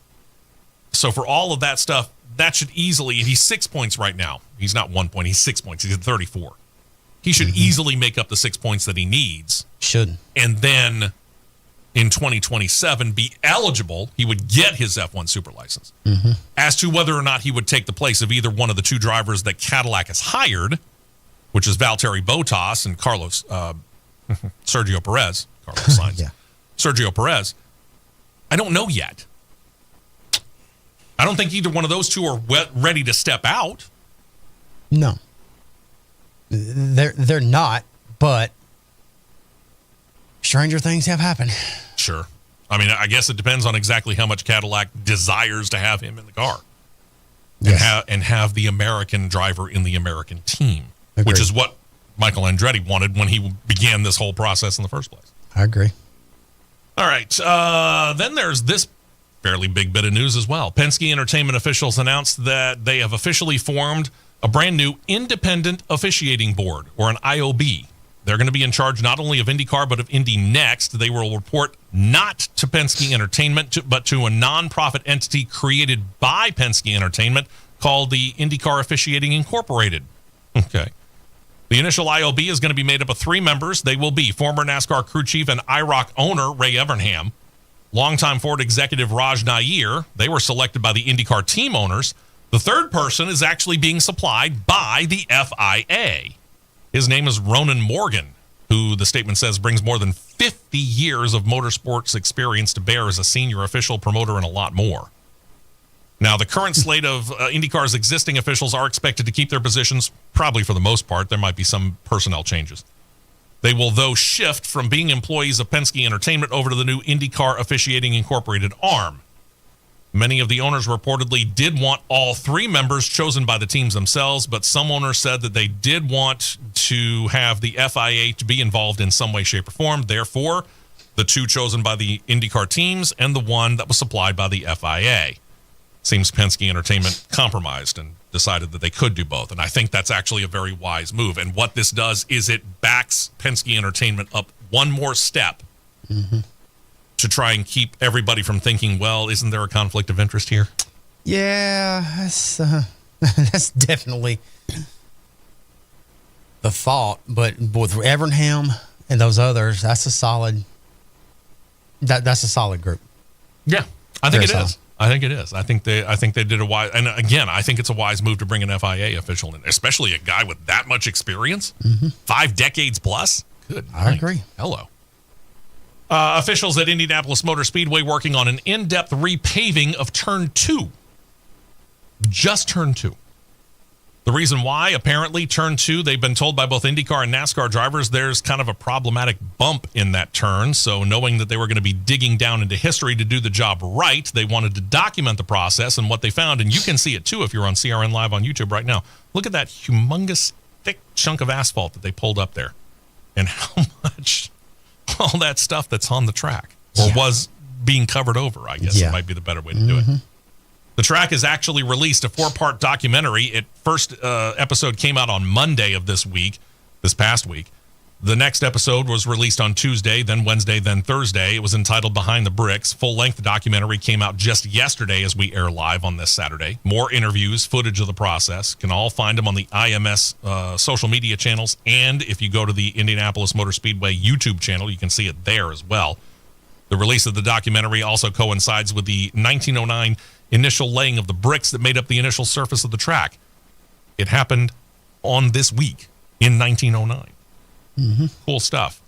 So for all of that stuff, that should easily, he's 6 points right now. He's not 1 point, he's 6 points. He's at 34. He should easily make up the 6 points that he needs. Should. And then in 2027 be eligible, he would get his F1 super license. Mm-hmm. As to whether or not he would take the place of either one of the 2 drivers that Cadillac has hired, which is Valtteri Bottas and Sergio Perez. Carlos Sainz. Yeah. Sergio Perez. I don't know yet. I don't think either one of those 2 are ready to step out. No. They're not, but stranger things have happened. Sure. I mean, I guess it depends on exactly how much Cadillac desires to have him in the car. Yes. And have the American driver in the American team, Agreed. which is what Michael Andretti wanted when he began this whole process in the first place. I agree. All right. Then there's this fairly big bit of news as well. Penske Entertainment officials announced that they have officially formed a brand new independent officiating board, or an IOB. They're going to be in charge not only of IndyCar, but of Indy Next. They will report not to Penske Entertainment, but to a nonprofit entity created by Penske Entertainment called the IndyCar Officiating Incorporated. Okay. The initial IOB is going to be made up of 3 members. They will be former NASCAR crew chief and IROC owner Ray Evernham, longtime Ford executive Raj Nair. They were selected by the IndyCar team owners. The third person is actually being supplied by the FIA. His name is Ronan Morgan, who the statement says brings more than 50 years of motorsports experience to bear as a senior official, promoter, and a lot more. Now, the current slate of IndyCar's existing officials are expected to keep their positions, probably for the most part. There might be some personnel changes. They will, though, shift from being employees of Penske Entertainment over to the new IndyCar Officiating Incorporated arm. Many of the owners reportedly did want all 3 members chosen by the teams themselves, but some owners said that they did want to have the FIA to be involved in some way, shape, or form. Therefore, the 2 chosen by the IndyCar teams and the 1 that was supplied by the FIA. Seems Penske Entertainment compromised and decided that they could do both. And I think that's actually a very wise move. And what this does is it backs Penske Entertainment up one more step to try and keep everybody from thinking, well, isn't there a conflict of interest here? Yeah, that's definitely the thought. But with Evernham and those others, that's a solid group. Yeah, I think Very it solid. is. I think it is. I think they did a wise, and again, I think it's a wise move to bring an FIA official in, especially a guy with that much experience, 5 decades plus. Good I night. agree. Hello. Officials at Indianapolis Motor Speedway working on an in-depth repaving of Turn 2. Just Turn 2. The reason why, apparently, Turn 2, they've been told by both IndyCar and NASCAR drivers there's kind of a problematic bump in that turn. So knowing that they were going to be digging down into history to do the job right, they wanted to document the process and what they found. And you can see it, too, if you're on CRN Live on YouTube right now. Look at that humongous, thick chunk of asphalt that they pulled up there. And how much all that stuff that's on the track, or was being covered over, I guess it might be the better way to do it. The track has actually released a 4-part documentary. Its first episode came out on Monday of this past week. The next episode was released on Tuesday, then Wednesday, then Thursday. It was entitled Behind the Bricks. Full-length documentary came out just yesterday as we air live on this Saturday. More interviews, footage of the process. Can all find them on the IMS social media channels. And if you go to the Indianapolis Motor Speedway YouTube channel, you can see it there as well. The release of the documentary also coincides with the 1909 initial laying of the bricks that made up the initial surface of the track. It happened on this week in 1909. Cool stuff.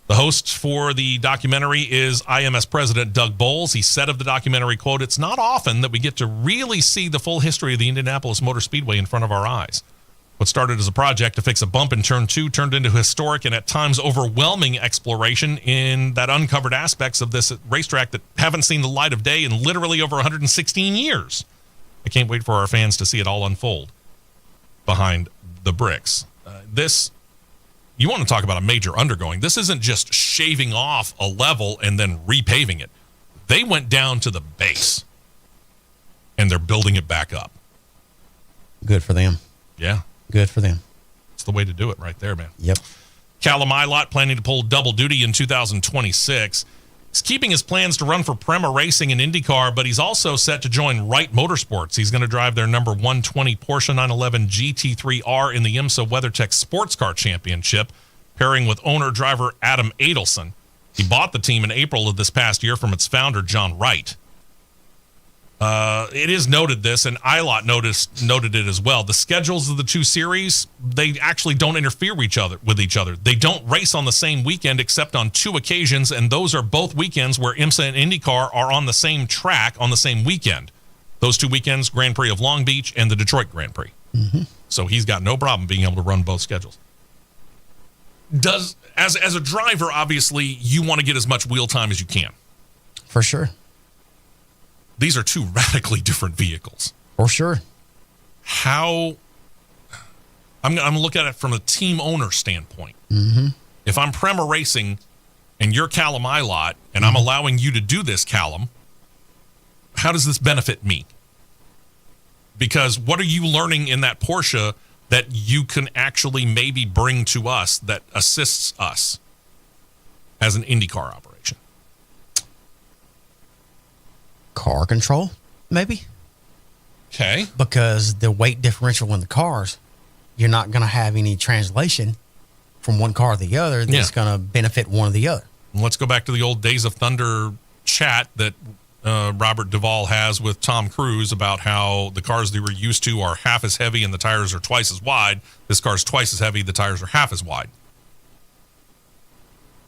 The host for the documentary is IMS President Doug Bowles. He said of the documentary, quote, "It's not often that we get to really see the full history of the Indianapolis Motor Speedway in front of our eyes. What started as a project to fix a bump in Turn 2 turned into historic and at times overwhelming exploration in that uncovered aspects of this racetrack that haven't seen the light of day in literally over 116 years. I can't wait for our fans to see it all unfold behind the bricks." You want to talk about a major undergoing. This isn't just shaving off a level and then repaving it. They went down to the base, and they're building it back up. Good for them. Yeah. Good for them. It's the way to do it right there, man. Yep. Callum Ilott planning to pull double duty in 2026. He's keeping his plans to run for Prema Racing in IndyCar, but he's also set to join Wright Motorsports. He's going to drive their number 120 Porsche 911 GT3R in the IMSA WeatherTech Sports Car Championship, pairing with owner-driver Adam Adelson. He bought the team in April of this past year from its founder, John Wright. It is noted this, and Ilott noted it as well. The schedules of the 2 series, they actually don't interfere with each other. They don't race on the same weekend except on 2 occasions, and those are both weekends where IMSA and IndyCar are on the same track on the same weekend. Those 2 weekends, Grand Prix of Long Beach and the Detroit Grand Prix. So he's got no problem being able to run both schedules. as a driver, obviously, you want to get as much wheel time as you can. For sure. These are two radically different vehicles. For sure. How I'm going to look at it from a team owner standpoint. Mm-hmm. If I'm Prema Racing and you're Callum Ilott and I'm allowing you to do this, Callum, how does this benefit me? Because what are you learning in that Porsche that you can actually maybe bring to us that assists us as an IndyCar operation? Car control, maybe. Okay. Because the weight differential in the cars, you're not going to have any translation from one car to the other that's going to benefit one or the other. Let's go back to the old Days of Thunder chat that Robert Duvall has with Tom Cruise about how the cars they were used to are half as heavy and the tires are twice as wide. This car's twice as heavy, the tires are half as wide.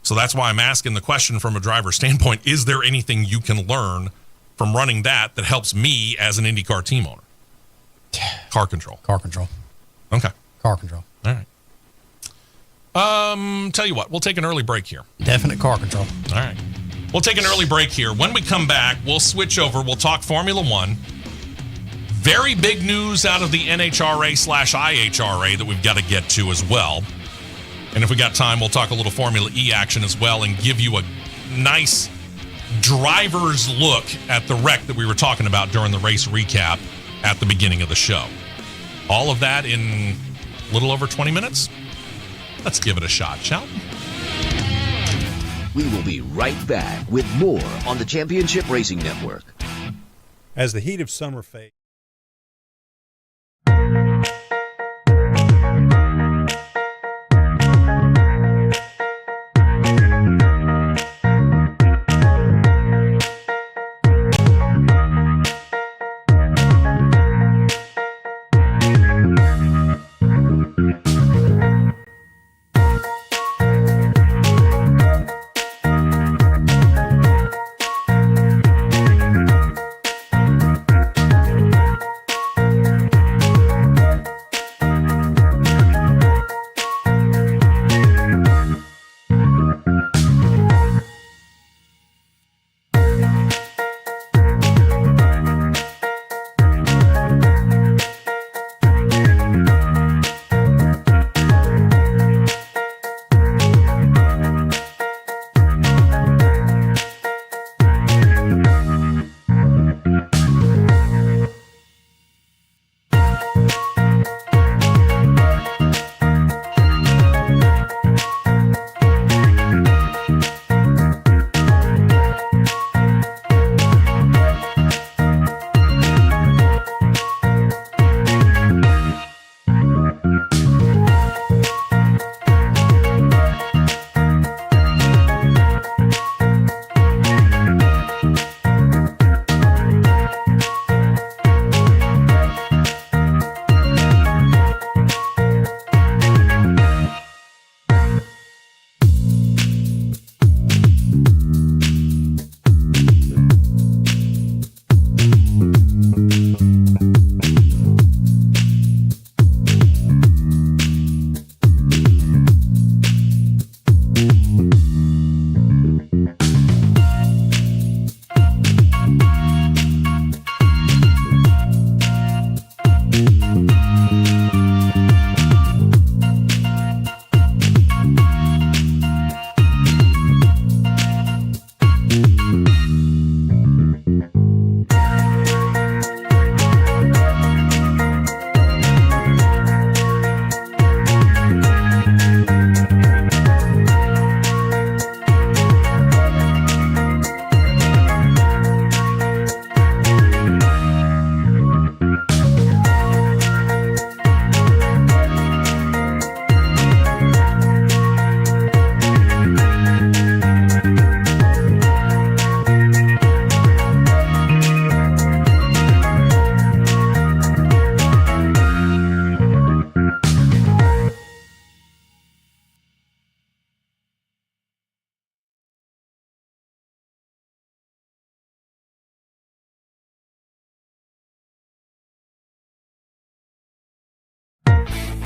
So that's why I'm asking the question from a driver's standpoint, is there anything you can learn from running that helps me as an IndyCar team owner? Car control. Car control. Okay. Car control. All right. Tell you what, we'll take an early break here. Definite car control. All right. We'll take an early break here. When we come back, we'll switch over. We'll talk Formula One. Very big news out of the NHRA/IHRA that we've got to get to as well. And if we got time, we'll talk a little Formula E action as well and give you a nice driver's look at the wreck that we were talking about during the race recap at the beginning of the show. All of that in a little over 20 minutes. Let's give it a shot, shall we? We will be right back with more on the Championship Racing Network. As the heat of summer fades.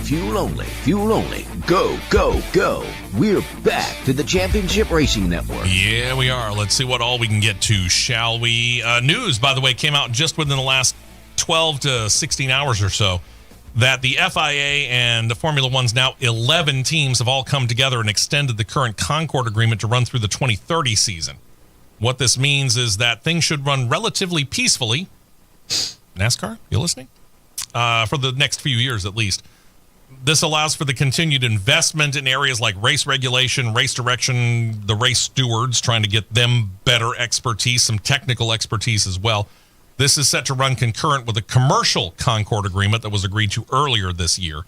Fuel only. Fuel only. Go, go, go. We're back to the Championship Racing Network. Yeah, we are. Let's see what all we can get to, shall we? News, by the way, came out just within the last 12 to 16 hours or so that the FIA and the Formula One's now 11 teams have all come together and extended the current Concord agreement to run through the 2030 season. What this means is that things should run relatively peacefully. NASCAR, you listening? For the next few years at least. This allows for the continued investment in areas like race regulation, race direction, the race stewards, trying to get them better expertise, some technical expertise as well. This is set to run concurrent with a commercial Concord agreement that was agreed to earlier this year.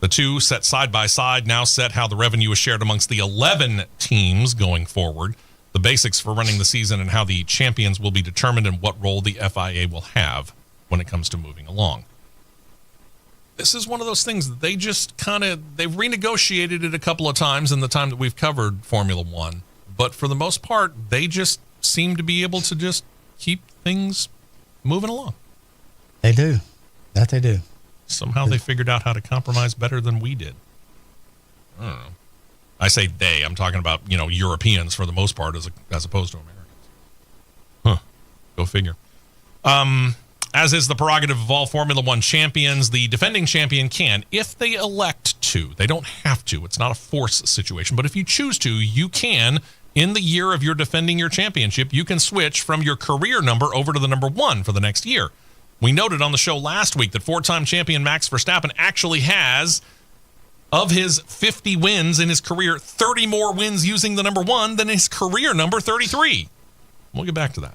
The two, set side by side, now set how the revenue is shared amongst the 11 teams going forward, the basics for running the season, and how the champions will be determined and what role the FIA will have when it comes to moving along. This is one of those things that they just they've renegotiated it a couple of times in the time that we've covered Formula One. But for the most part, they just seem to be able to just keep things moving along. They do. That they do. Somehow they figured out how to compromise better than we did. I don't know. I say they. I'm talking about, Europeans for the most part as opposed to Americans. Huh. Go figure. As is the prerogative of all Formula One champions, the defending champion can, if they elect to. They don't have to. It's not a force situation. But if you choose to, you can, in the year of your defending your championship, you can switch from your career number over to the number 1 for the next year. We noted on the show last week that 4-time champion Max Verstappen actually has, of his 50 wins in his career, 30 more wins using the number 1 than his career number 33. We'll get back to that.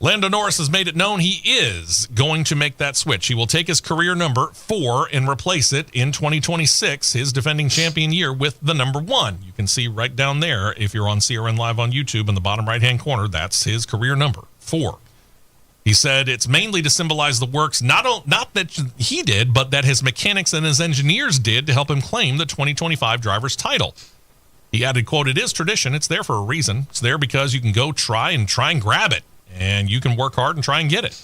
Lando Norris has made it known he is going to make that switch. He will take his career number 4 and replace it in 2026, his defending champion year, with the number 1. You can see right down there, if you're on CRN Live on YouTube, in the bottom right-hand corner, that's his career number, 4. He said it's mainly to symbolize the works, not that he did, but that his mechanics and his engineers did to help him claim the 2025 driver's title. He added, quote, "It is tradition. It's there for a reason. It's there because you can go try and grab it. And you can work hard and try and get it.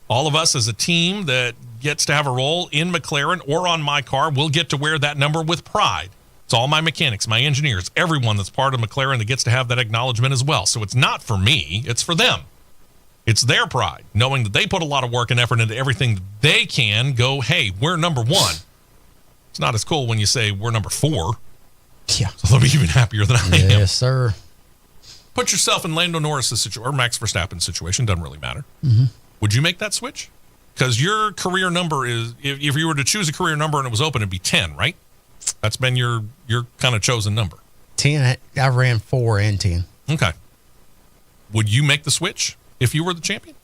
All of us as a team that gets to have a role in McLaren or on my car will get to wear that number with pride. It's all my mechanics, my engineers, everyone that's part of McLaren that gets to have that acknowledgement as well. So it's not for me, it's for them. It's their pride, knowing that they put a lot of work and effort into everything that they can go, hey, we're number 1. It's not as cool when you say we're number 4. Yeah. So they'll be even happier than I am. Yes, sir. Put yourself in Lando Norris' situation or Max Verstappen's situation. Doesn't really matter. Mm-hmm. Would you make that switch? Because your career number is, if you were to choose a career number and it was open, it'd be 10, right? That's been your kind of chosen number. 10. I ran 4 and 10. Okay. Would you make the switch if you were the champion?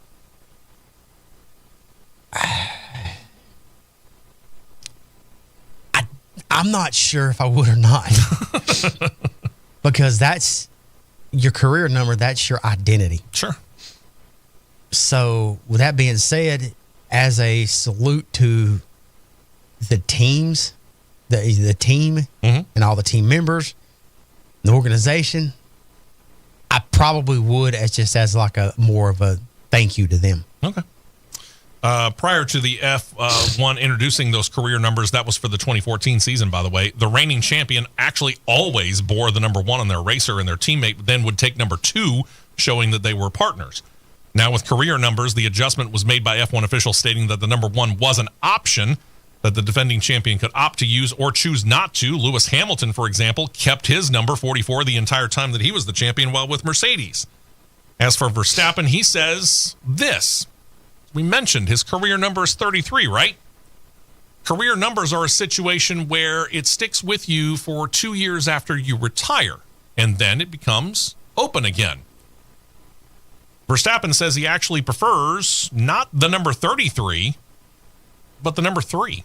I'm not sure if I would or not. Because that's your career number, that's your identity. Sure. So, with that being said, as a salute to the teams, the team and all the team members, the organization, I probably would as like a more of a thank you to them. Okay. Prior to the F1 introducing those career numbers, that was for the 2014 season, by the way, the reigning champion actually always bore the number 1 on their racer, and their teammate then would take number 2, showing that they were partners. Now, with career numbers, the adjustment was made by F1 officials stating that the number 1 was an option that the defending champion could opt to use or choose not to. Lewis Hamilton, for example, kept his number 44 the entire time that he was the champion while with Mercedes. As for Verstappen, he says this. We mentioned his career number is 33, right? Career numbers are a situation where it sticks with you for 2 years after you retire, and then it becomes open again. Verstappen says he actually prefers not the number 33, but the number 3.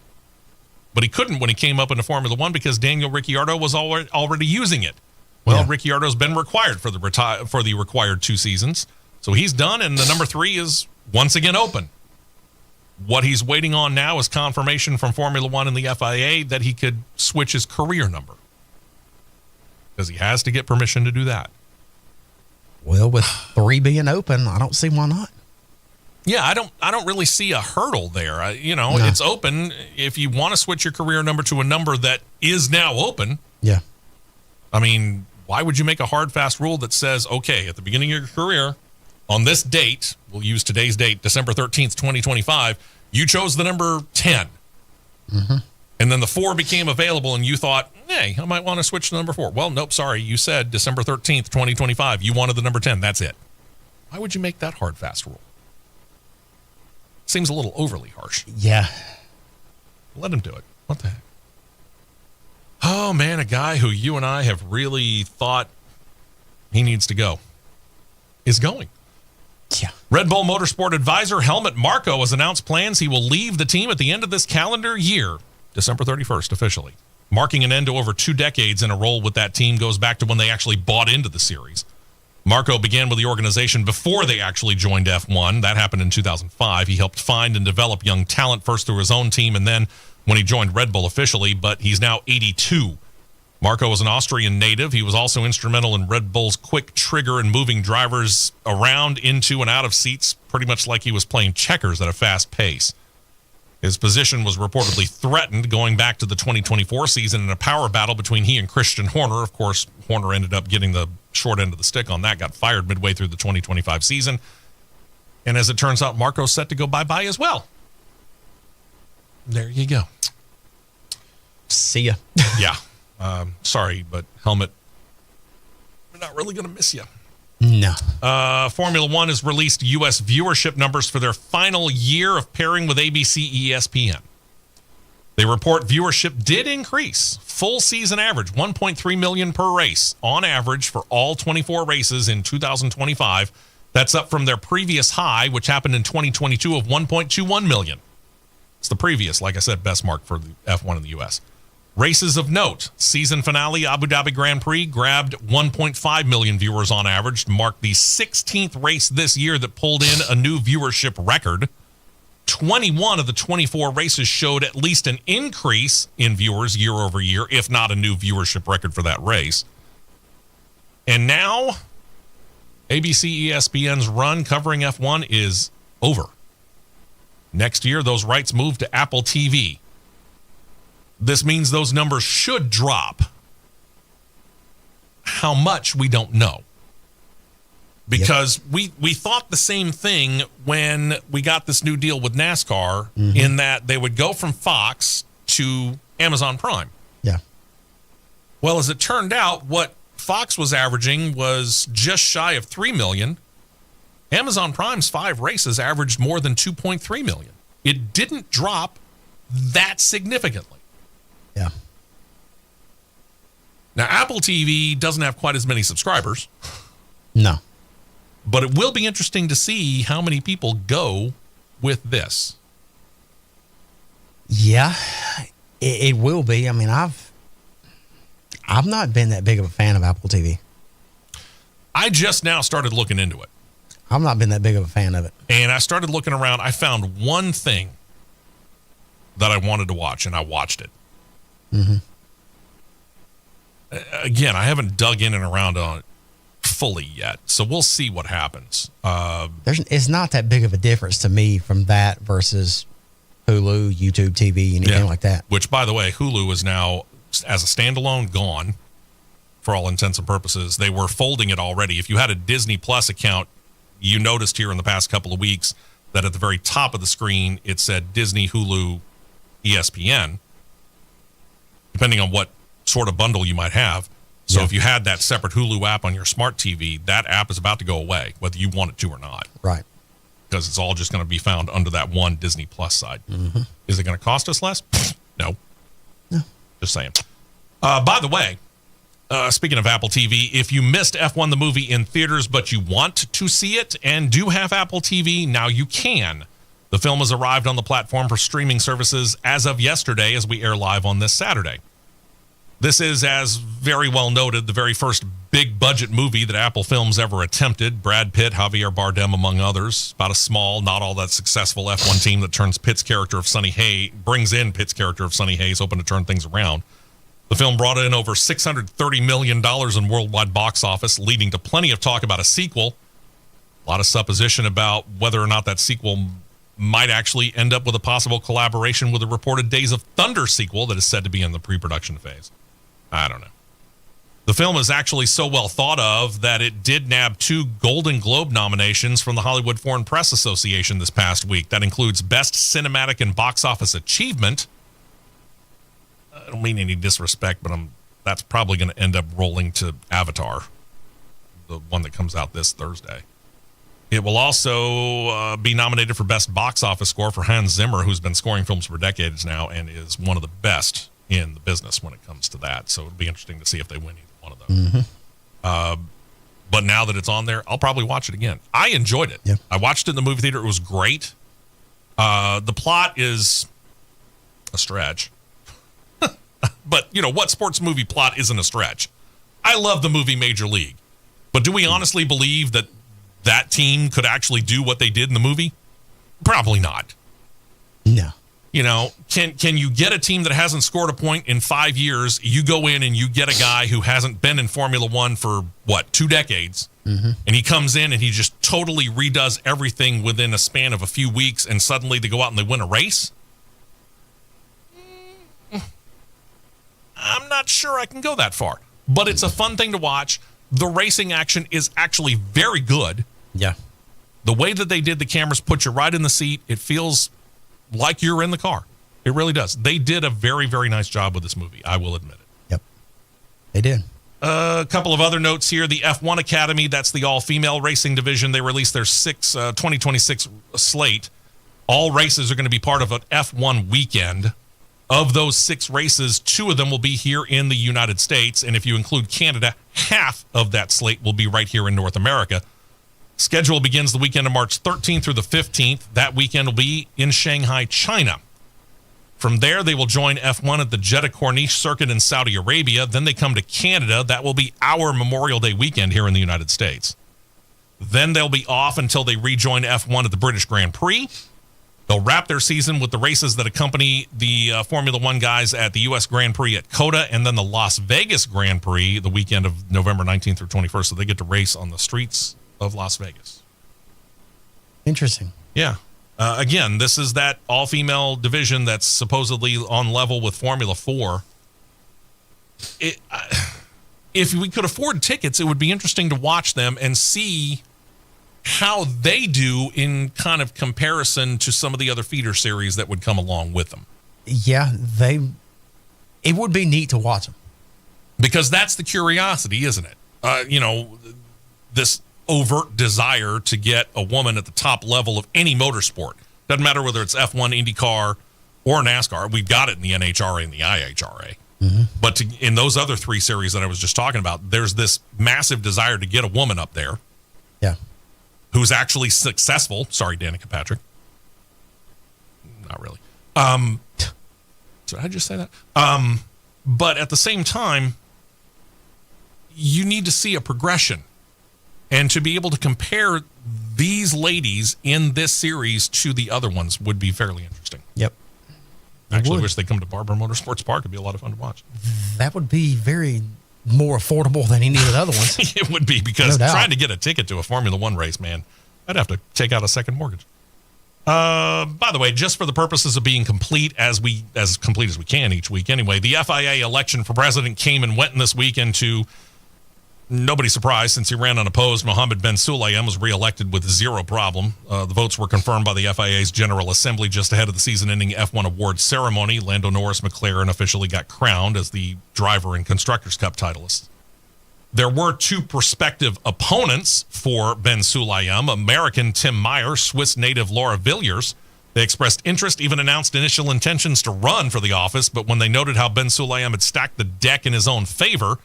But he couldn't when he came up into Formula One because Daniel Ricciardo was already using it. Well, yeah. Ricciardo's been required for the required 2 seasons. So he's done, and the number 3 is once again open. What he's waiting on now is confirmation from Formula One and the FIA that he could switch his career number. Because he has to get permission to do that. Well, with 3 being open, I don't see why not. Yeah, I don't really see a hurdle there. No. It's open. If you want to switch your career number to a number that is now open, Yeah. I mean, why would you make a hard, fast rule that says, okay, at the beginning of your career, on this date, we'll use today's date, December 13th, 2025, you chose the number 10. Mm-hmm. And then the 4 became available, and you thought, hey, I might want to switch to number 4. Well, nope, sorry. You said December 13th, 2025. You wanted the number 10. That's it. Why would you make that hard, fast rule? Seems a little overly harsh. Yeah. Let him do it. What the heck? Oh, man, a guy who you and I have really thought he needs to go is going. Yeah. Red Bull Motorsport advisor Helmut Marko has announced plans he will leave the team at the end of this calendar year, December 31st, officially. Marking an end to over 2 decades in a role with that team goes back to when they actually bought into the series. Marko began with the organization before they actually joined F1. That happened in 2005. He helped find and develop young talent first through his own team and then when he joined Red Bull officially, but he's now 82. Marko is an Austrian native. He was also instrumental in Red Bull's quick trigger and moving drivers around, into, and out of seats, pretty much like he was playing checkers at a fast pace. His position was reportedly threatened going back to the 2024 season in a power battle between he and Christian Horner. Of course, Horner ended up getting the short end of the stick on that, got fired midway through the 2025 season. And as it turns out, Marko's set to go bye-bye as well. There you go. See ya. Yeah. Sorry, but Helmut, we're not really going to miss you. No. Formula One has released U.S. viewership numbers for their final year of pairing with ABC ESPN. They report viewership did increase. Full season average, 1.3 million per race on average for all 24 races in 2025. That's up from their previous high, which happened in 2022 of 1.21 million. It's the previous, like I said, best mark for the F1 in the U.S. Races of note. Season finale Abu Dhabi Grand Prix grabbed 1.5 million viewers on average to mark the 16th race this year that pulled in a new viewership record. 21 of the 24 races showed at least an increase in viewers year over year, if not a new viewership record for that race. And now, ABC ESPN's run covering F1 is over. Next year, those rights move to Apple TV. This means those numbers should drop. How much, we don't know. Because we thought the same thing when we got this new deal with NASCAR, in that they would go from Fox to Amazon Prime. Yeah. Well, as it turned out, what Fox was averaging was just shy of 3 million. Amazon Prime's 5 races averaged more than 2.3 million. It didn't drop that significantly. Yeah. Now, Apple TV doesn't have quite as many subscribers. No. But it will be interesting to see how many people go with this. Yeah, it will be. I mean, I've not been that big of a fan of Apple TV. I just now started looking into it. I've not been that big of a fan of it. And I started looking around. I found one thing that I wanted to watch, and I watched it. Again, I haven't dug in and around on it fully yet, so we'll see what happens. It's not that big of a difference to me from that versus Hulu, YouTube TV, anything like that. Which, by the way, Hulu is now, as a standalone, gone for all intents and purposes. They were folding it already. If you had a Disney Plus account, you noticed here in the past couple of weeks that at the very top of the screen, it said Disney, Hulu, ESPN, depending on what sort of bundle you might have. So if you had that separate Hulu app on your smart TV, that app is about to go away, whether you want it to or not. Right. Because it's all just going to be found under that one Disney Plus side. Is it going to cost us less? No. No. Just saying. By the way, speaking of Apple TV, if you missed F1 the movie in theaters, but you want to see it and do have Apple TV, now you can. The film has arrived on the platform for streaming services as of yesterday as we air live on this Saturday. This is, as very well noted, the very first big-budget movie that Apple Films ever attempted. Brad Pitt, Javier Bardem, among others. About a small, not all that successful F1 team that brings in Pitt's character of Sonny Hayes, hoping to turn things around. The film brought in over $630 million in worldwide box office, leading to plenty of talk about a sequel. A lot of supposition about whether or not that sequel might actually end up with a possible collaboration with a reported Days of Thunder sequel that is said to be in the pre-production phase. I don't know. The film is actually so well thought of that it did nab 2 Golden Globe nominations from the Hollywood Foreign Press Association this past week. That includes Best Cinematic and Box Office Achievement. I don't mean any disrespect, but that's probably going to end up rolling to Avatar, the one that comes out this Thursday. It will also be nominated for Best Box Office Score for Hans Zimmer, who's been scoring films for decades now and is one of the best in the business when it comes to that. So it'll be interesting to see if they win either one of those. Mm-hmm. But now that it's on there, I'll probably watch it again. I enjoyed it. Yep. I watched it in the movie theater. It was great. The plot is a stretch. But, what sports movie plot isn't a stretch? I love the movie Major League. But do we honestly believe that team could actually do what they did in the movie? Probably not. No. Can you get a team that hasn't scored a point in 5 years? You go in and you get a guy who hasn't been in Formula One for, 2 decades? Mm-hmm. And he comes in and he just totally redoes everything within a span of a few weeks, and suddenly they go out and they win a race? I'm not sure I can go that far. But it's a fun thing to watch. The racing action is actually very good. Yeah. The way that they did the cameras put you right in the seat, it feels like you're in the car. It really does. They did a very, very nice job with this movie. I will admit it. Yep. They did. A couple of other notes here. The F1 Academy, that's the all-female racing division. They released their 2026 slate. All races are going to be part of an F1 weekend. Of those 6 races, 2 of them will be here in the United States. And if you include Canada, half of that slate will be right here in North America. Schedule begins the weekend of March 13th through the 15th. That weekend will be in Shanghai, China. From there, they will join F1 at the Jeddah Corniche circuit in Saudi Arabia. Then they come to Canada. That will be our Memorial Day weekend here in the United States. Then they'll be off until they rejoin F1 at the British Grand Prix. They'll wrap their season with the races that accompany the Formula One guys at the U.S. Grand Prix at COTA, and then the Las Vegas Grand Prix the weekend of November 19th through 21st. So they get to race on the streets of Las Vegas. Interesting. Yeah. Again, this is that all-female division that's supposedly on level with Formula 4. If we could afford tickets, it would be interesting to watch them and see how they do in kind of comparison to some of the other feeder series that would come along with them. Yeah, it would be neat to watch them. Because that's the curiosity, isn't it? This overt desire to get a woman at the top level of any motorsport. Doesn't matter whether it's F1, IndyCar, or NASCAR. We've got it in the NHRA and the IHRA. Mm-hmm. But in those other 3 series that I was just talking about, there's this massive desire to get a woman up there. Yeah. Who's actually successful. Sorry, Danica Patrick. Not really. Did I just say that? But at the same time, you need to see a progression. And to be able to compare these ladies in this series to the other ones would be fairly interesting. Yep. I actually wish they'd come to Barber Motorsports Park. It'd be a lot of fun to watch. That would be very more affordable than any of the other ones. It would be, because trying to get a ticket to a Formula One race, man, I'd have to take out a second mortgage. By the way, just for the purposes of being complete as complete as we can each week anyway, the FIA election for president came and went in this weekend to nobody's surprise, since he ran unopposed. Mohammed Ben Sulayem was reelected with 0 problem. The votes were confirmed by the FIA's General Assembly just ahead of the season-ending F1 awards ceremony. Lando Norris McLaren officially got crowned as the Driver and Constructors' Cup titleist. There were 2 prospective opponents for Ben Sulayem, American Tim Meyer, Swiss native Laura Villiers. They expressed interest, even announced initial intentions to run for the office, but when they noted how Ben Sulayem had stacked the deck in his own favor,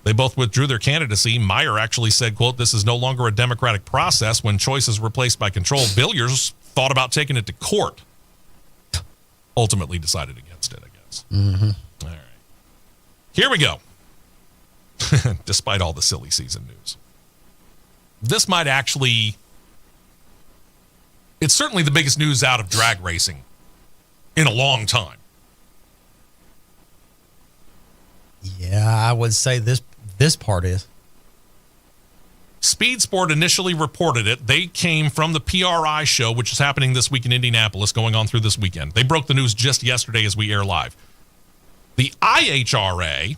they both withdrew their candidacy. Meyer actually said, quote, "This is no longer a democratic process. When choice is replaced by control." Villiers thought about taking it to court. Ultimately decided against it, I guess. Mm-hmm. All right. Here we go. Despite all the silly season news. This might actually... It's certainly the biggest news out of drag racing in a long time. Yeah, I would say this part is. Speed Sport initially reported it. They came from the PRI show, which is happening this week in Indianapolis, going on through this weekend. They broke the news just yesterday as we air live. The IHRA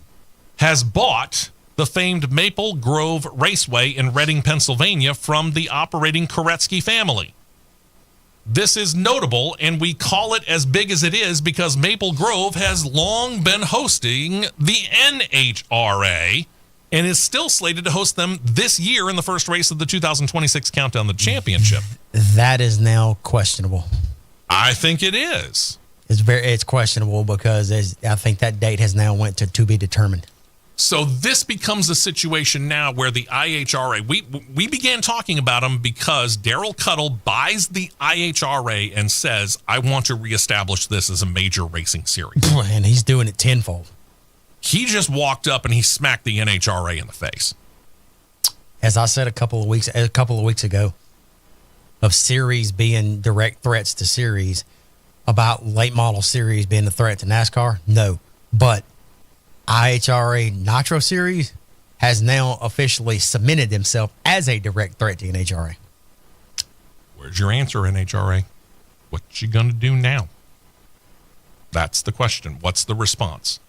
has bought the famed Maple Grove Raceway in Reading, Pennsylvania from the operating Koretsky family. This is notable, and we call it as big as it is because Maple Grove has long been hosting the NHRA and is still slated to host them this year in the first race of the 2026 Countdown to the Championship. That is now questionable. I think it is. It's questionable because I think that date has now went to be determined. So this becomes a situation now where the IHRA, we began talking about them because Daryl Cuttle buys the IHRA and says, I want to reestablish this as a major racing series. And he's doing it tenfold. He just walked up and he smacked the NHRA in the face. As I said a couple of weeks ago, of series being direct threats to series, about late model series being a threat to NASCAR, no. But IHRA Nitro Series has now officially cemented himself as a direct threat to NHRA. Where's your answer, NHRA? What you gonna do now? That's the question. What's the response?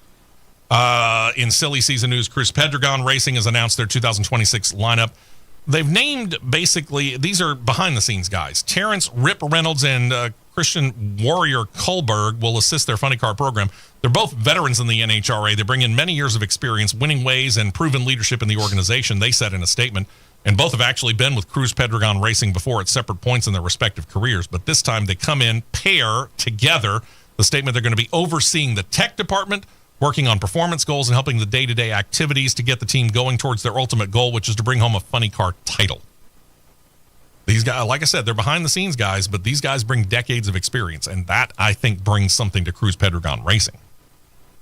In silly season news, Cruz Pedregon Racing has announced their 2026 lineup. They've named, basically, these are behind-the-scenes guys. Terrence Rip Reynolds and Christian Warrior Kohlberg will assist their funny car program. They're both veterans in the NHRA. They bring in many years of experience, winning ways, and proven leadership in the organization, they said in a statement. And both have actually been with Cruz Pedregon Racing before at separate points in their respective careers. But this time they come in, pair together. The statement, they're going to be overseeing the tech department, working on performance goals, and helping the day-to-day activities to get the team going towards their ultimate goal, which is to bring home a funny car title. These guys, like I said, they're behind-the-scenes guys, but these guys bring decades of experience, and that, I think, brings something to Cruz Pedregon Racing.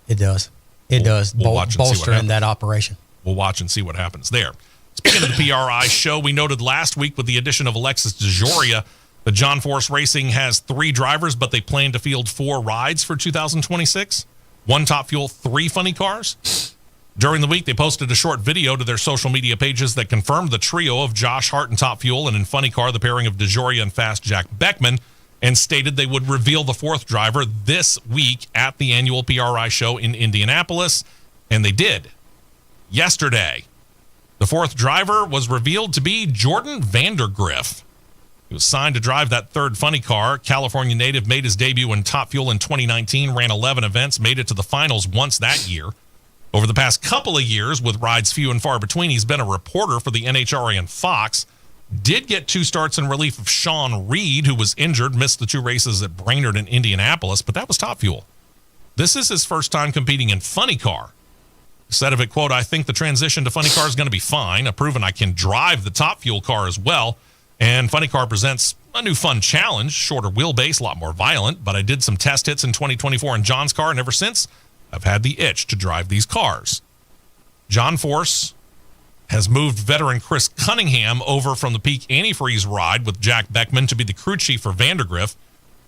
It does. It does. We'll watch and see what bolstering happens. that operation. We'll watch and see what happens there. Speaking of the PRI show, we noted last week with the addition of Alexis DeJoria, the John Force Racing has 3 drivers, but they plan to field 4 rides for 2026. 1 Top Fuel, 3 funny cars. During the week, they posted a short video to their social media pages that confirmed the trio of Josh Hart and Top Fuel, and in funny car, the pairing of DeJoria and Fast Jack Beckman, and stated they would reveal the 4th driver this week at the annual PRI show in Indianapolis, and they did. Yesterday, the 4th driver was revealed to be Jordan Vandergriff. He was signed to drive that 3rd funny car. California native made his debut in Top Fuel in 2019, ran 11 events, made it to the finals once that year. Over the past couple of years, with rides few and far between, he's been a reporter for the NHRA and Fox. Did get 2 starts in relief of Sean Reed, who was injured, missed the 2 races at Brainerd and Indianapolis, but that was Top Fuel. This is his first time competing in funny car. Said of it, quote, I think the transition to funny car is going to be fine. I've proven I can drive the Top Fuel car as well. And funny car presents a new fun challenge, shorter wheelbase, a lot more violent, but I did some test hits in 2024 in John's car, and ever since, I've had the itch to drive these cars. John Force has moved veteran Chris Cunningham over from the peak antifreeze ride with Jack Beckman to be the crew chief for Vandergriff.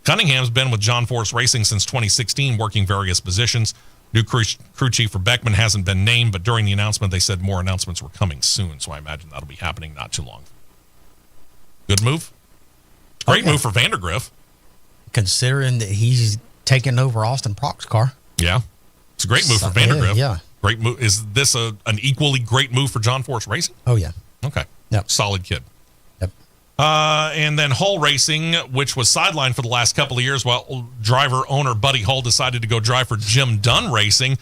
Cunningham's been with John Force Racing since 2016, working various positions. New crew chief for Beckman hasn't been named, but during the announcement, they said more announcements were coming soon, so I imagine that'll be happening not too long. Good move. Great move for Vandergriff. Considering that he's taking over Austin Prock's car. Yeah. It's a great move for Vandergriff. Yeah. Great move. Is this an equally great move for John Force Racing? Oh, yeah. Okay. Yep. Solid kid. Yep. And then Hull Racing, which was sidelined for the last couple of years while driver-owner Buddy Hull decided to go drive for Jim Dunn Racing.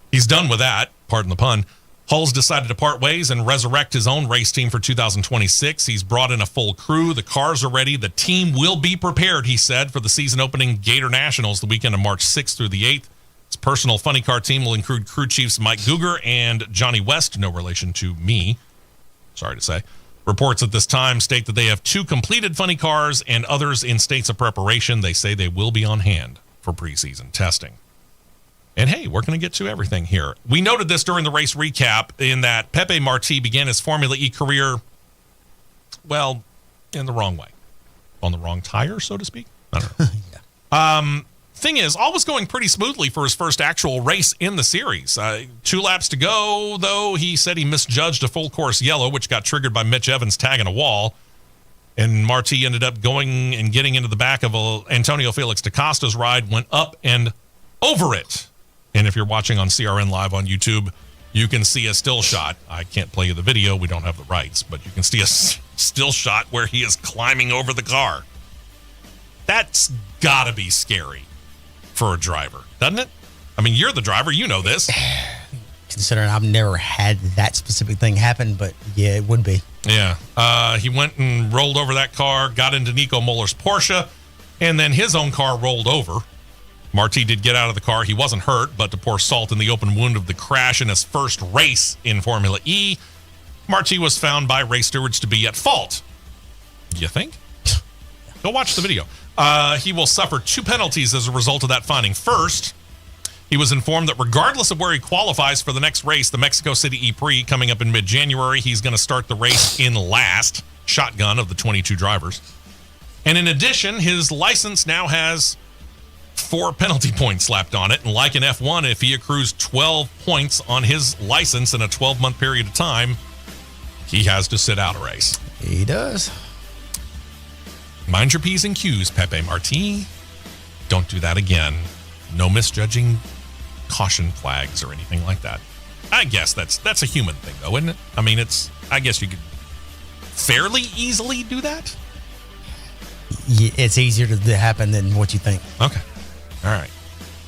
He's done with that, pardon the pun. Hull's decided to part ways and resurrect his own race team for 2026. He's brought in a full crew. The cars are ready. The team will be prepared, he said, for the season-opening Gator Nationals the weekend of March 6th through the 8th. His personal funny car team will include crew chiefs Mike Guger and Johnny West, no relation to me, sorry to say. Reports at this time state that they have 2 completed funny cars and others in states of preparation. They say they will be on hand for preseason testing. And hey, we're going to get to everything here. We noted this during the race recap in that Pepe Marti began his Formula E career, well, in the wrong way. On the wrong tire, so to speak? I don't know. thing is, all was going pretty smoothly for his first actual race in the series. 2 laps to go, though, he said he misjudged a full course yellow, which got triggered by Mitch Evans tagging a wall. And Marti ended up going and getting into the back of Antonio Felix da Costa's ride, went up and over it. And if you're watching on CRN Live on YouTube, you can see a still shot. I can't play you the video. We don't have the rights. But you can see a still shot where he is climbing over the car. That's got to be scary for a driver, doesn't it? I mean, you're the driver. You know this. Considering I've never had that specific thing happen, but yeah, it would be. Yeah. He went and rolled over that car, got into Nico Muller's Porsche, and then his own car rolled over. Marti did get out of the car. He wasn't hurt, but to pour salt in the open wound of the crash in his first race in Formula E, Marti was found by race stewards to be at fault. You think? Go watch the video. He will suffer 2 penalties as a result of that finding. First, he was informed that regardless of where he qualifies for the next race, the Mexico City E-Prix coming up in mid-January, he's going to start the race in last, shotgun of the 22 drivers. And in addition, his license now has 4 penalty points slapped on it. And like in F1, if he accrues 12 points on his license in a 12-month period of time, he has to sit out a race. He does. Mind your P's and Q's, Pepe Marti. Don't do that again. No misjudging caution flags or anything like that. I guess that's a human thing, though, isn't it? I mean, I guess you could fairly easily do that. Yeah, it's easier to happen than what you think. Okay. All right.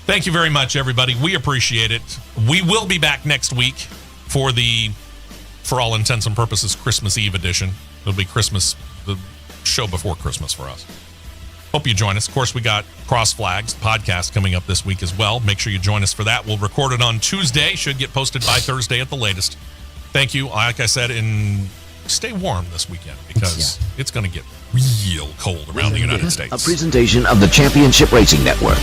Thank you very much, everybody. We appreciate it. We will be back next week for all intents and purposes, Christmas Eve edition. It'll be the show before Christmas for us. Hope you join us. Of course, we got Cross Flags podcast coming up this week as well. Make sure you join us for that. We'll record it on Tuesday. Should get posted by Thursday at the latest. Thank you. Like I said, stay warm this weekend because it's going to get real cold around the United States. A presentation of the Championship Racing Network.